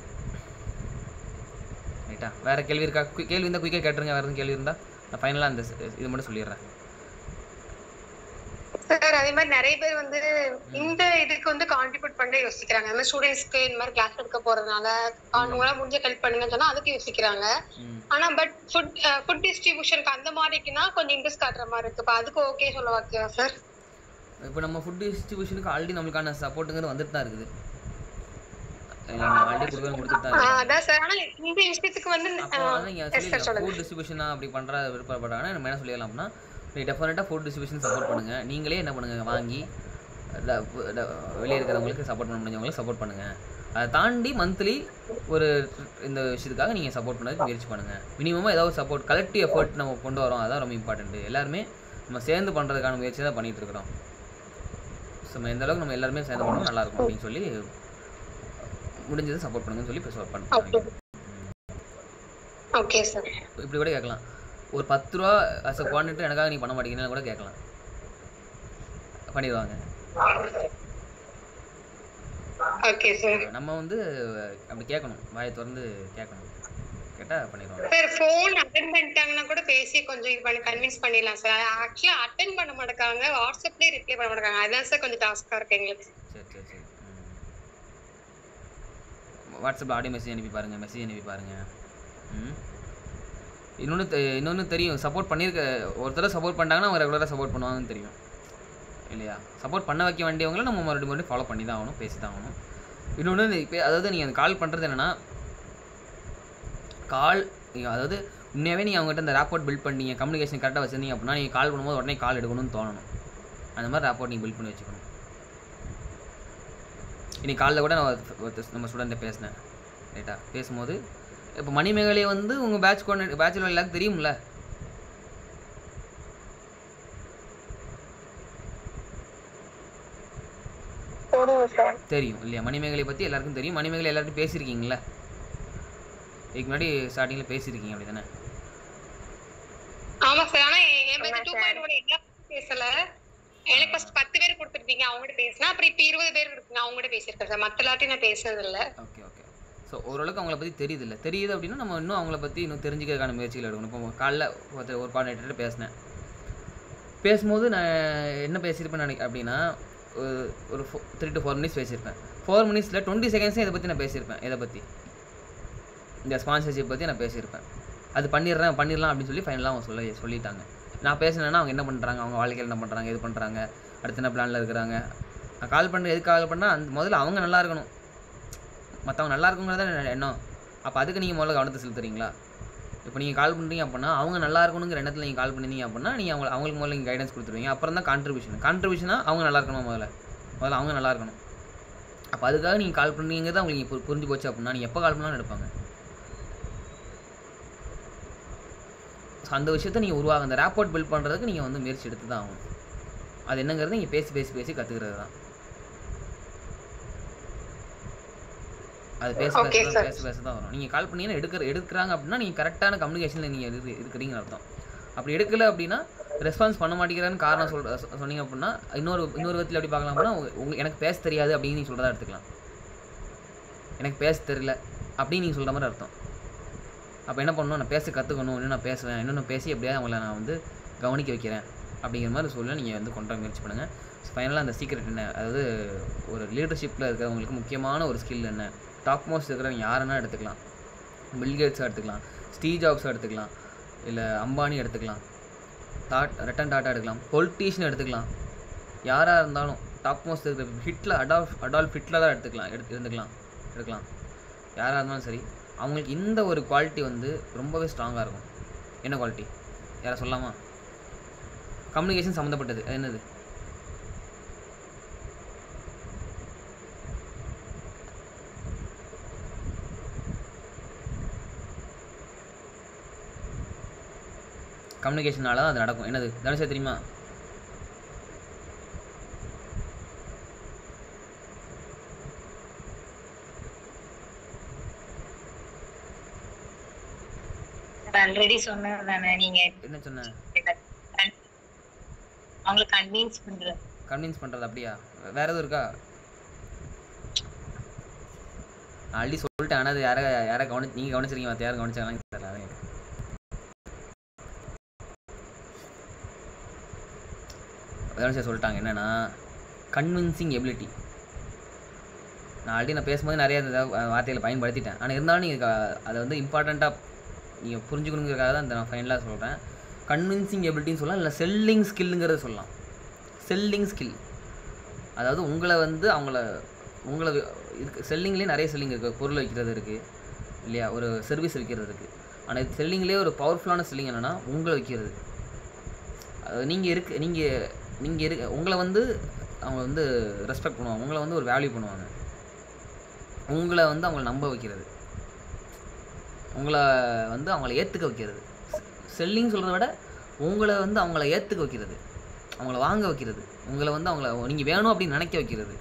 ரைட்டா? வேறு கேள்வி இருக்கா? கேள்வி இருந்தால் குயிக்காக கேட்டுருங்க. வேறு எதுவும் கேள்வி இருந்தால் நான் ஃபைனலாக அந்த இது மட்டும் சொல்லிடுறேன். சார் அதே மாதிரி நிறைய பேர் வந்து இந்த இதுக்கு வந்து கான்ட்ரிபியூட் பண்ண யோசிக்கிறாங்க. அந்த ஸ்டூடெண்ட்ஸ்க்கு இந்த மாதிரி கிளாஸ் எடுக்க போறதுனால உங்களால முடிஞ்ச ஹெல்ப் பண்ணுங்கன்னு சொன்னா அதுக்கு யோசிக்கிறாங்க. ஆனா பட் ஃபுட் டிஸ்ட்ரிபியூஷனுக்கு அந்த மாதிரிக்குன்னா கொஞ்சம் இன்ட்ரெஸ்ட் காட்டுற மாதிரி இருக்கு. இப்போ அதுக்கு ஓகே சொல்ல வாக்கியா சார்? இப்போ நம்ம ஃபுட் டிஸ்ட்ரிபியூஷனுக்கு ஆல்ரெடி நம்மளுக்கான சப்போர்ட்டுங்கிறது வந்துட்டு தான் இருக்குது. அதான் சார். ஆனா இந்த விஷயத்துக்கு வந்து ஃபுட் டிஸ்ட்ரிபியூஷனா அப்படி பண்ற விருப்பப்பட்டாங்கன்னா நம்ம என்ன சொல்லிடலாம்னா, நீ டெஃபினட்டாக ஃபுட் டிஸ்ட்ரிபியூஷன் சப்போர்ட் பண்ணுங்கள். நீங்களே என்ன பண்ணுங்கள், வாங்கி வெளியே இருக்கிறவங்களுக்கு சப்போர்ட் பண்ண முடிஞ்சவங்களுக்கு சப்போர்ட் பண்ணுங்கள். அதை தாண்டி மந்த்லி ஒரு இந்த விஷயத்துக்காக நீங்கள் சப்போர்ட் பண்ணுறதுக்கு முயற்சி பண்ணுங்கள். மினிமமாக ஏதாவது சப்போர்ட் கலெக்டிவ் எஃபர்ட் நம்ம கொண்டு வரோம், அதுதான் ரொம்ப இம்பார்ட்டன்ட்டு. எல்லாருமே நம்ம சேர்ந்து பண்ணுறதுக்கான முயற்சி தான் பண்ணிகிட்டு இருக்கிறோம். ஸோ நம்ம எந்த அளவுக்கு நம்ம எல்லாருமே சேர்ந்து பண்ணோம் நல்லாயிருக்கும் அப்படின்னு சொல்லி முடிஞ்சது சப்போர்ட் பண்ணுங்கன்னு சொல்லி இப்போ சப்போர்ட் பண்ணுறோம். Okay sir. இப்படி கூட கேட்கலாம், ஒரு 10 ரூபா அஸ் அ குவான்டிட்டி எனக்காக நீ பண்ண மாட்டேங்கிறீங்கன்னு கூட கேட்கலாம், பண்ணிடுவாங்க. Okay sir. நம்ம வந்து அப்படி கேட்கணும், வாயை திறந்து கேட்கணும், கேட்டா பண்ணிடுவாங்க. சார் ஃபோன் அட்டெண்ட் பண்ணிட்டாங்கன்னா கூட பேசி கொஞ்சம் இது பண்ணி கன்வின்ஸ் பண்ணிடலாம் சார். ஆக்சுவலா அட்டெண்ட் பண்ண மாட்டாங்க, வாட்ஸ்அப்லயே ரிப்ளை பண்ண மாட்டாங்க. அதான் சார் கொஞ்சம் டாஸ்கா இருக்கு எங்களுக்கு. சரி. வாட்ஸ்அப்பில் ஆடியோ மெசேஜ் அனுப்பி பாருங்க. இன்னொன்று தெரியும், சப்போர்ட் பண்ணியிருக்க ஒருத்தர் சப்போர்ட் பண்ணிட்டாங்கன்னா அவங்க ரெகுலராக சப்போர்ட் பண்ணுவாங்கன்னு தெரியும் இல்லையா? சப்போர்ட் பண்ண வைக்க வேண்டியவங்களை நம்ம மறுபடியும் ஃபாலோ பண்ணி தான் ஆகணும், பேசி தான் ஆகணும். இன்னொன்று இப்போ அதாவது நீங்கள் அந்த கால் பண்ணுறது என்னென்னா, அதாவது உண்மையாகவே நீங்கள் அவங்ககிட்ட அந்த ராப்போர்ட் பில்ட் பண்ணீங்க, கம்யூனிகேஷன் கரெக்டாக வச்சுருந்தீங்க அப்படின்னா நீங்கள் கால் பண்ணும்போது உடனே கால் எடுக்கணும்னு தோணணும். அந்த மாதிரி ராப்போர்ட் நீங்கள் பில்ட் பண்ணி வச்சுக்கணும். இன்னைக்கு காலையில் கூட நான் நம்ம ஸ்டூடெண்ட்டை பேசினேன். ரைட்டா? பேசும்போது இப்போ மணிமேகலையை வந்து உங்கள் பேட்சில் எல்லாருக்கும் தெரியும்ல. தெரியும் இல்லையா? மணிமேகலை பற்றி எல்லாருக்கும் தெரியும். மணிமேகலை எல்லாருக்கும் பேசியிருக்கீங்களா? இதுக்கு முன்னாடி ஸ்டார்டிங்கில் பேசியிருக்கீங்க அப்படி தானே? ஆமா சார். ஆனா என் பத்தி 2.1 எல்லாம் பேசல. எனக்கு ஃபர்ஸ்ட் 10 பேர் கொடுத்துருப்பீங்க, அவங்ககிட்ட பேசினா. அப்புறம் இப்போ 20 பேர் இருக்குங்க, அவங்ககிட்ட பேசியிருக்கேன் சார். மற்ற எல்லாத்தையும் நான் பேசுறது இல்லை. ஓகே. ஸோ ஓரளவுக்கு அவங்கள பற்றி தெரியுது அப்படின்னா நம்ம இன்னும் அவங்கள பற்றி இன்னும் தெரிஞ்சுக்கிறதுக்கான முயற்சிகள் எடுக்கணும். இப்போ காலைல ஒரு கோஆர்டினேட்டர்கிட்ட பேசும்போது நான் என்ன பேசியிருப்பேன் அப்படின்னா ஒரு 3 to 4 minutes பேசியிருப்பேன். 4 minutesல 20 seconds இதை பற்றி நான் பேசியிருப்பேன். இதை பற்றி இந்த ஸ்பான்சர்ஷிப் பற்றி நான் பேசியிருப்பேன். அது பண்ணிடலாம் அப்படின்னு சொல்லி ஃபைனலாக அவங்க சொல்லிட்டாங்க. நான் பேசினேன்னா அவங்க என்ன பண்ணுறாங்க, அவங்க வாழ்க்கையில் என்ன பண்ணுறாங்க, இது பண்ணுறாங்க, அடுத்த என்ன பிளானில் இருக்கிறாங்க. நான் கால் பண்ணுறேன், எதுக்கு கால் பண்ணால் அந்த முதல்ல அவங்க நல்லா இருக்கணும், மற்றவங்க நல்லா இருக்குங்கிறத எண்ணம். அப்போ அதுக்கு நீங்கள் முதல்ல கவனத்தை செலுத்துறீங்களா? இப்போ நீங்கள் கால் பண்ணுறீங்க அப்படின்னா அவங்க நல்லா இருக்கணுங்கிற எண்ணத்தில் நீங்கள் கால் பண்ணிங்க அப்படின்னா நீங்கள் அவங்களுக்கு முதல்ல நீங்கள் கைடன்ஸ் கொடுத்துருவீங்க. அப்புறம் தான் கான்ட்ரிபியூஷனாக அவங்க நல்லா இருக்கணும். முதல்ல அவங்க நல்லா இருக்கணும். அப்போ அதுக்காக நீங்கள் கால் பண்ணுறீங்கிறது அவங்களுக்கு புரிஞ்சு போச்சு அப்படின்னா நீங்கள் எப்போ கால் பண்ணாலும் எடுப்பாங்க. ஸோ அந்த விஷயத்தை நீங்கள் உருவாக அந்த ரேப்போர்ட் பில்ட் பண்ணுறதுக்கு நீங்கள் வந்து முயற்சி எடுத்து தான் ஆகணும். அது என்னங்கிறது நீங்கள் பேசி கற்றுக்கிறது தான். அது பேச தான் வரும். நீங்கள் கால் பண்ணீங்கன்னா எடுக்கிறாங்க அப்படின்னா நீங்கள் கரெக்டான கம்யூனிகேஷனில் நீங்கள் இருக்கிறீங்கன்னு அர்த்தம். அப்படி எடுக்கலை அப்படின்னா ரெஸ்பான்ஸ் பண்ண மாட்டேங்கிறான்னு காரணம் சொன்னீங்க அப்படின்னா இன்னொரு விதத்தில் எப்படி பார்க்கலாம் அப்படின்னா எனக்கு பேச தெரியாது அப்படின்னு நீங்கள் சொல்கிறதா எடுத்துக்கலாம். எனக்கு பேச தெரியல அப்படின்னு நீங்கள் சொல்கிற மாதிரி அர்த்தம். அப்போ என்ன பண்ணணும், நான் பேச கற்றுக்கணும், இன்னும் நான் பேசுவேன், இன்னும் பேசி எப்படியாவது அவங்கள நான் வந்து கவனிக்க வைக்கிறேன் அப்படிங்கிற மாதிரி சொல்ல நீங்கள் வந்து கொண்டு வர முயற்சி பண்ணுங்கள். ஃபைனலாக அந்த சீக்ரெட் என்ன, அதாவது ஒரு லீடர்ஷிப்பில் இருக்கிறவங்களுக்கு முக்கியமான ஒரு ஸ்கில் என்ன, டாப் மோஸ்ட் இருக்கிறவங்க யாருன்னா எடுத்துக்கலாம். பில் கேட்ஸாக எடுத்துக்கலாம், ஸ்டீவ் ஜாப்ஸாக எடுத்துக்கலாம், இல்லை அம்பானி எடுத்துக்கலாம், ரட்டன் டாட்டா எடுக்கலாம், பொலிட்டீஷியன் எடுத்துக்கலாம். யாராக இருந்தாலும் டாப் மோஸ்ட் இருக்கிற அடால்ஃப் ஹிட்லராக எடுக்கலாம். யாராக இருந்தாலும் சரி, அவங்களுக்கு இந்த ஒரு குவாலிட்டி வந்து ரொம்பவே ஸ்ட்ராங்காக இருக்கும். என்ன குவாலிட்டி யாரை சொல்லலாமா? கம்யூனிகேஷன் சம்மந்தப்பட்டது. அது என்னது? கம்யூனிகேஷனால தான் அது நடக்கும். என்னது தனுஷா தெரியுமா? ஆல்ரெடி சொன்னதானே நீங்க. என்ன சொன்ன? அவங்களை கன்வின்ஸ் பண்றது. அப்படியா? வேற எதுவும் இருக்கா? ஆல்ரெடி சொல்லிட்டேன். ஆனால் அது யாரை நீங்கள் கவனிச்சிருக்கீங்க, மற்ற யாரும் கவனிச்சாங்கன்னு தெரியல. அதான் சார் சொல்லிட்டாங்க. என்னென்னா கன்வின்சிங் எபிலிட்டி. நான் ஆல்ரெடி பேசும்போது நிறைய வார்த்தைகளை பயன்படுத்திட்டேன். ஆனால் இருந்தாலும் நீங்கள் அதை வந்து இம்பார்ட்டண்ட்டாக நீங்கள் புரிஞ்சுக்கணுங்கிறதுக்காக தான் நான் ஃபைனலாக சொல்கிறேன். கன்வின்சிங் எபிலிட்டின்னு சொல்லலாம், இல்லை செல்லிங் ஸ்கில்லுங்கிறத சொல்லலாம். செல்லிங் ஸ்கில், அதாவது உங்களை வந்து உங்களை இருக்குது. செல்லிங்லேயே நிறைய செல்லிங் இருக்குது. பொருள் வைக்கிறது இருக்குது இல்லையா, ஒரு சர்வீஸ் வைக்கிறது இருக்குது. ஆனால் இது செல்லிங்லேயே ஒரு பவர்ஃபுல்லான செல்லிங் என்னென்னா உங்களை வைக்கிறது. அது நீங்கள் உங்களை வந்து அவங்க வந்து ரெஸ்பெக்ட் பண்ணுவாங்க, உங்களை வந்து ஒரு வேல்யூ பண்ணுவாங்க, உங்களை வந்து அவங்கள நம்ப வைக்கிறது, உங்களை வந்து அவங்கள ஏற்றுக்க வைக்கிறது. செல்லிங் சொல்கிறத விட உங்களை வந்து அவங்கள ஏற்றுக்க வைக்கிறது, அவங்கள வாங்க வைக்கிறது, உங்களை வந்து அவங்கள நீங்கள் வேணும் அப்படின்னு நினைக்க வைக்கிறது.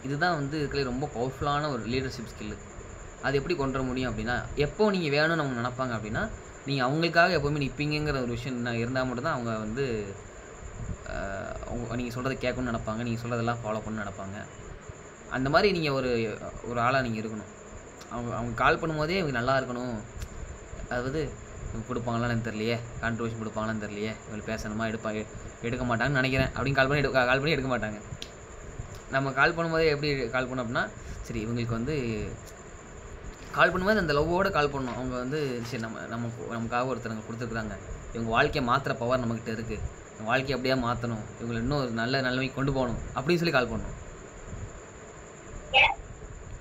இதுதான் வந்து இருக்கிற ரொம்ப பவர்ஃபுல்லான ஒரு லீடர்ஷிப் ஸ்கில்லு. அது எப்படி கொண்டு வர முடியும் அப்படின்னா, எப்போ நீங்கள் வேணும்னு அவங்க நினைப்பாங்க அப்படின்னா நீங்கள் அவங்களுக்காக எப்போவுமே நிற்பீங்கிற ஒரு விஷயம் இருந்தால் மட்டும்தான் அவங்க வந்து நீங்கள் சொல்கிறத கேட்கணும்னு நினைப்பாங்க, நீங்கள் சொல்கிறதெல்லாம் ஃபாலோ பண்ணணும்னு நினைப்பாங்க. அந்த மாதிரி நீங்கள் ஒரு ஆளாக நீங்கள் இருக்கணும். அவங்க கால் பண்ணும்போதே இவங்க நல்லா இருக்கணும். அதாவது இவங்க கொடுப்பாங்களான்னு எனக்கு தெரியலையே, கான்ட்ரிபியூஷன் கொடுப்பாங்களான்னு தெரியலையே, இவங்க பேசணுமா எடுக்க மாட்டாங்கன்னு நினைக்கிறேன் அப்படின்னு கால் பண்ணி எடுக்க மாட்டாங்க. நம்ம கால் பண்ணும்போதே எப்படி கால் பண்ணோம் அப்படின்னா, சரி இவங்களுக்கு வந்து கால் பண்ணும்போது அந்த லவ்வோடு கால் பண்ணணும். அவங்க வந்து சரி நமக்காக ஒருத்தவங்க கொடுத்துருக்குறாங்க, இவங்க வாழ்க்கையை மாற்றுற பவர் நம்மக்கிட்ட இருக்குது, வாழ்க்கையை அப்படியே மாற்றணும், இவங்களை இன்னும் ஒரு நல்ல நிலைமைக்கு கொண்டு போகணும் அப்படின்னு சொல்லி கால் பண்ணணும்.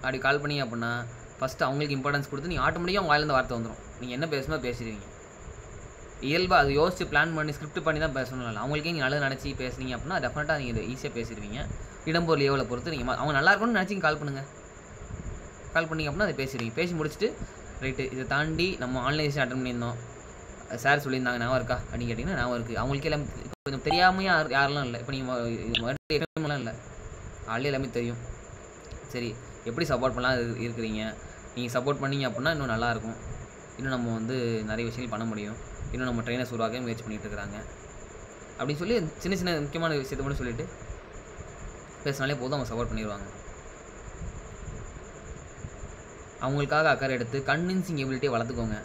அப்படி கால் பண்ணி அப்படின்னா ஃபஸ்ட்டு அவங்களுக்கு இம்பார்ட்டன்ஸ் கொடுத்து நீங்கள் ஆட்டோமேட்டிக்காக அவங்க வாயிலேருந்து வார்த்தை வந்துடும். நீங்கள் என்ன பேசணும் பேசிடுவீங்க. இயல்பாக அது யோசிச்சு பிளான் பண்ணி ஸ்கிரிப்ட் பண்ணி தான் பேசணும். இல்லை அவங்களுக்கே நீங்கள் நல்லது நினச்சி பேசுனீங்க அப்படின்னா டெஃபினட்டாக நீங்கள் ஈஸியாக பேசிடுவீங்க. இடம்பொருள் லெவலை பொறுத்து நீங்கள் அவங்க நல்லா இருக்கணும்னு நினச்சி கால் பண்ணுங்கள். கால் பண்ணிங்க அப்படின்னா அதை பேசிடுவீங்க. பேசி முடிச்சுட்டு ரைட்டு இதை தாண்டி நம்ம ஆன்லைன் செஷன் அட்டன் பண்ணியிருந்தோம், சார் சொல்லியிருந்தாங்க ஞாபகம் இருக்கா அப்படின்னு கேட்டிங்கன்னா ஞாபகம் இருக்குது. அவங்களுக்கே எல்லாம் கொஞ்சம் தெரியாமல் யாரெல்லாம் இல்லை. இப்போ நீங்கள் எஃப்எம்லாம் இல்லை, ஆல்ரெடி எல்லாமே தெரியும். சரி எப்படி சப்போர்ட் பண்ணலாம் இருக்கிறீங்க, நீங்கள் சப்போர்ட் பண்ணீங்க அப்படின்னா இன்னும் நல்லாயிருக்கும். இன்னும் நம்ம வந்து நிறைய விஷயங்கள் பண்ண முடியும். இன்னும் நம்ம ட்ரெயினர்ஸ் உருவாக்க முயற்சி பண்ணிகிட்டு இருக்கிறாங்க அப்படின்னு சொல்லி சின்ன சின்ன முக்கியமான விஷயத்தை மட்டும் சொல்லிவிட்டு பேசினாலே போதும், அவங்க சப்போர்ட் பண்ணிடுவாங்க. அவங்களுக்காக அக்கறை எடுத்து கன்வின்சிங் எபிலிட்டியை வளர்த்துக்கோங்க.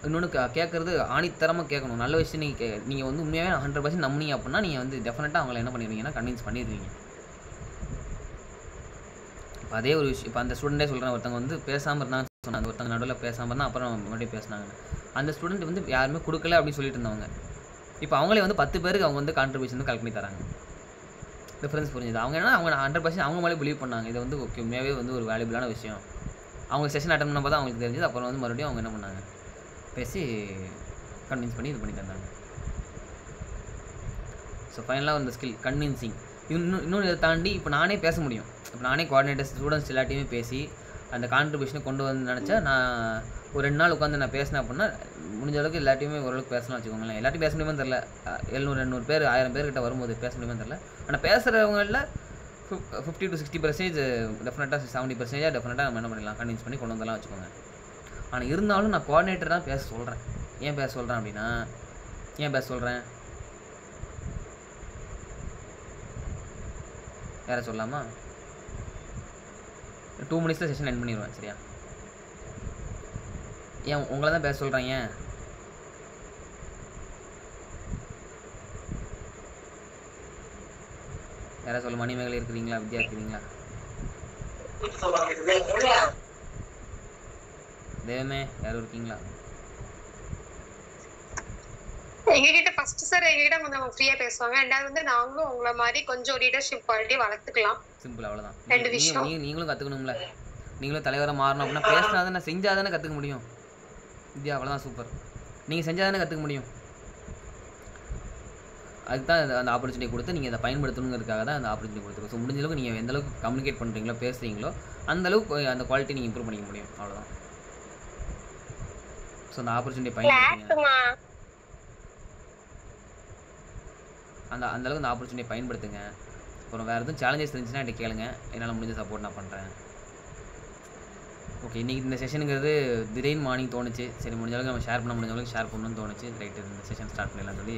இன்னொன்று கேட்குறது ஆணித்தரமாக கேட்கணும். நல்ல விஷயம் நீங்கள் வந்து உண்மையாகவே 100% நம்பினீங்க அப்படின்னா நீங்கள் வந்து டெஃபினட்டாக அவங்கள என்ன பண்ணிடுவீங்கன்னா கன்வின்ஸ் பண்ணிடுவீங்க. இப்போ அதே ஒரு விஷயம், இப்போ அந்த ஸ்டூடெண்ட்டே சொல்கிறேன், ஒருத்தவங்க வந்து பேசாமல் இருந்தாங்க சொன்னாங்க, ஒருத்தவங்க நடுவில் பேசாமல் இருந்தால் அப்புறம் மறுபடியும் பேசினாங்க. அந்த ஸ்டூடெண்ட் வந்து யாருமே கொடுக்கல அப்படின்னு சொல்லிட்டு இருந்தவங்க இப்போ அவங்களே வந்து 10 பேருக்கு அவங்க வந்து கான்ட்ரிபியூஷன் வந்து கலெக்ட் பண்ணி தராங்க. டிஃப்ரென்ஸ் புரிஞ்சுது. அவங்க என்ன அவங்க 100% அவங்க மேலே பிலீவ் பண்ணாங்க. இது வந்து ஓகே உண்மையாகவே வந்து ஒரு வேல்யூபிளான விஷயம். அவங்க செஷன் அட்டன் பண்ண தான் அவங்களுக்கு தெரிஞ்சது. அப்புறம் வந்து மறுபடியும் அவங்க என்ன பண்ணாங்க, பேசி கன்வின்ஸ் பண்ணி இது பண்ணி தந்தாங்க. ஸோ ஃபைனலாக இந்த ஸ்கில் கன்வின்சிங் இன்னொன்று இதை தாண்டி இப்போ நானே பேச முடியும். இப்போ நானே கோஆர்டினேட்டர்ஸ் ஸ்டூடெண்ட்ஸ் எல்லாத்தையுமே பேசி அந்த கான்ட்ரிபியூஷனை கொண்டு வந்து நினச்சா நான் ஒரு 2 நாள் உட்காந்து நான் பேசினேன் அப்படின்னா முடிஞ்ச அளவுக்கு எல்லாத்தையுமே ஓரளவுக்கு பேசலாம் வச்சுக்கோங்களேன். எல்லாத்தையும் பேச முடியுமே தெரில, 700-800 பேர் 1000 பேர்கிட்ட வரும்போது பேச முடியுமே தெரில. ஆனால் பேசுகிறவங்களில் 50 to 60% டெஃபினட்டாக 70% டெஃபினட்டாக நம்ம என்ன பண்ணிடலாம், கன்வின்ஸ் பண்ணி கொண்டு வந்தெல்லாம் வச்சுக்கோங்க. ஆனால் இருந்தாலும் நான் கோஆர்டினேட்டர் தான் பேச சொல்கிறேன். ஏன் பேச சொல்கிறேன் அப்படின்னா, ஏன் பேச சொல்கிறேன் யாரை சொல்லலாமா? 2 minutes செஷன் எண்ட் பண்ணிடுவேன். சரியா? ஏன் உங்களை தான் பேச சொல்கிறேன்? ஏன் யாராவது சொல்ல, மணிமேகலை இருக்கிறீங்களா, வித்யா இருக்கிறீங்களா, தேவமே யாரும் இருக்கீங்களா? எங்ககிட்ட ஃபர்ஸ்ட் சார் எங்ககிட்ட கொஞ்சம் ஃப்ரீயா பேசுவாங்க. ரெண்டாவது வந்து நாங்களும் உங்களை மாதிரி கொஞ்சம் லீடர்ஷிப் குவாலிட்டி வளர்த்துக்கலாம். சிம்பிள், அவ்வளோதான். 2 விஷயம். நீங்களும் கற்றுக்கணும்ல, நீங்களும் தலைவராக மாறணும் அப்படின்னா பேசினா தானே, செஞ்சால் தானே கற்றுக்க முடியும். வித்யா அவ்வளோதான், சூப்பர். நீங்கள் செஞ்சால் தானே கற்றுக்க முடியும். அதுக்கு தான் அந்த ஆப்பர்ச்சுனிட்டி கொடுத்து நீங்கள் அதை பயன்படுத்தணுங்கிறதுக்காக தான் அந்த ஆப்பர்ச்சுனிட்டி கொடுத்துருக்கோம். ஸோ முடிஞ்ச அளவுக்கு நீங்கள் எந்த அளவுக்கு கம்யூனிகேட் பண்ணுறீங்களோ, பேசுகிறீங்களோ அந்தளவுக்கு அந்த குவாலிட்டி நீங்கள் இம்ப்ரூவ் பண்ணிக்க முடியும். அவ்வளோதான். ஸோ அந்த ஆப்பர்ச்சுனிட்டி பயன்படுத்துங்க. அந்தளவுக்கு அந்த ஆப்பர்ச்சுனிட்டி பயன்படுத்துங்க. அப்புறம் வேறு எதுவும் சேலஞ்சஸ் இருந்துச்சுன்னா என்கிட்ட கேளுங்க, என்னால் முடிஞ்ச சப்போர்ட் நான் பண்ணுறேன். ஓகே, இன்றைக்கி இந்த செஷனுங்கிறது திடீர்னு மார்னிங் தோணுச்சு. சரி முடிஞ்ச அளவுக்கு நம்ம ஷேர் பண்ண முடிஞ்ச அளவுக்கு ஷேர் பண்ணணும்னு தோணுச்சு. ரைட்டு, இந்த செஷன் ஸ்டார்ட் பண்ணலாம்னு சொல்லி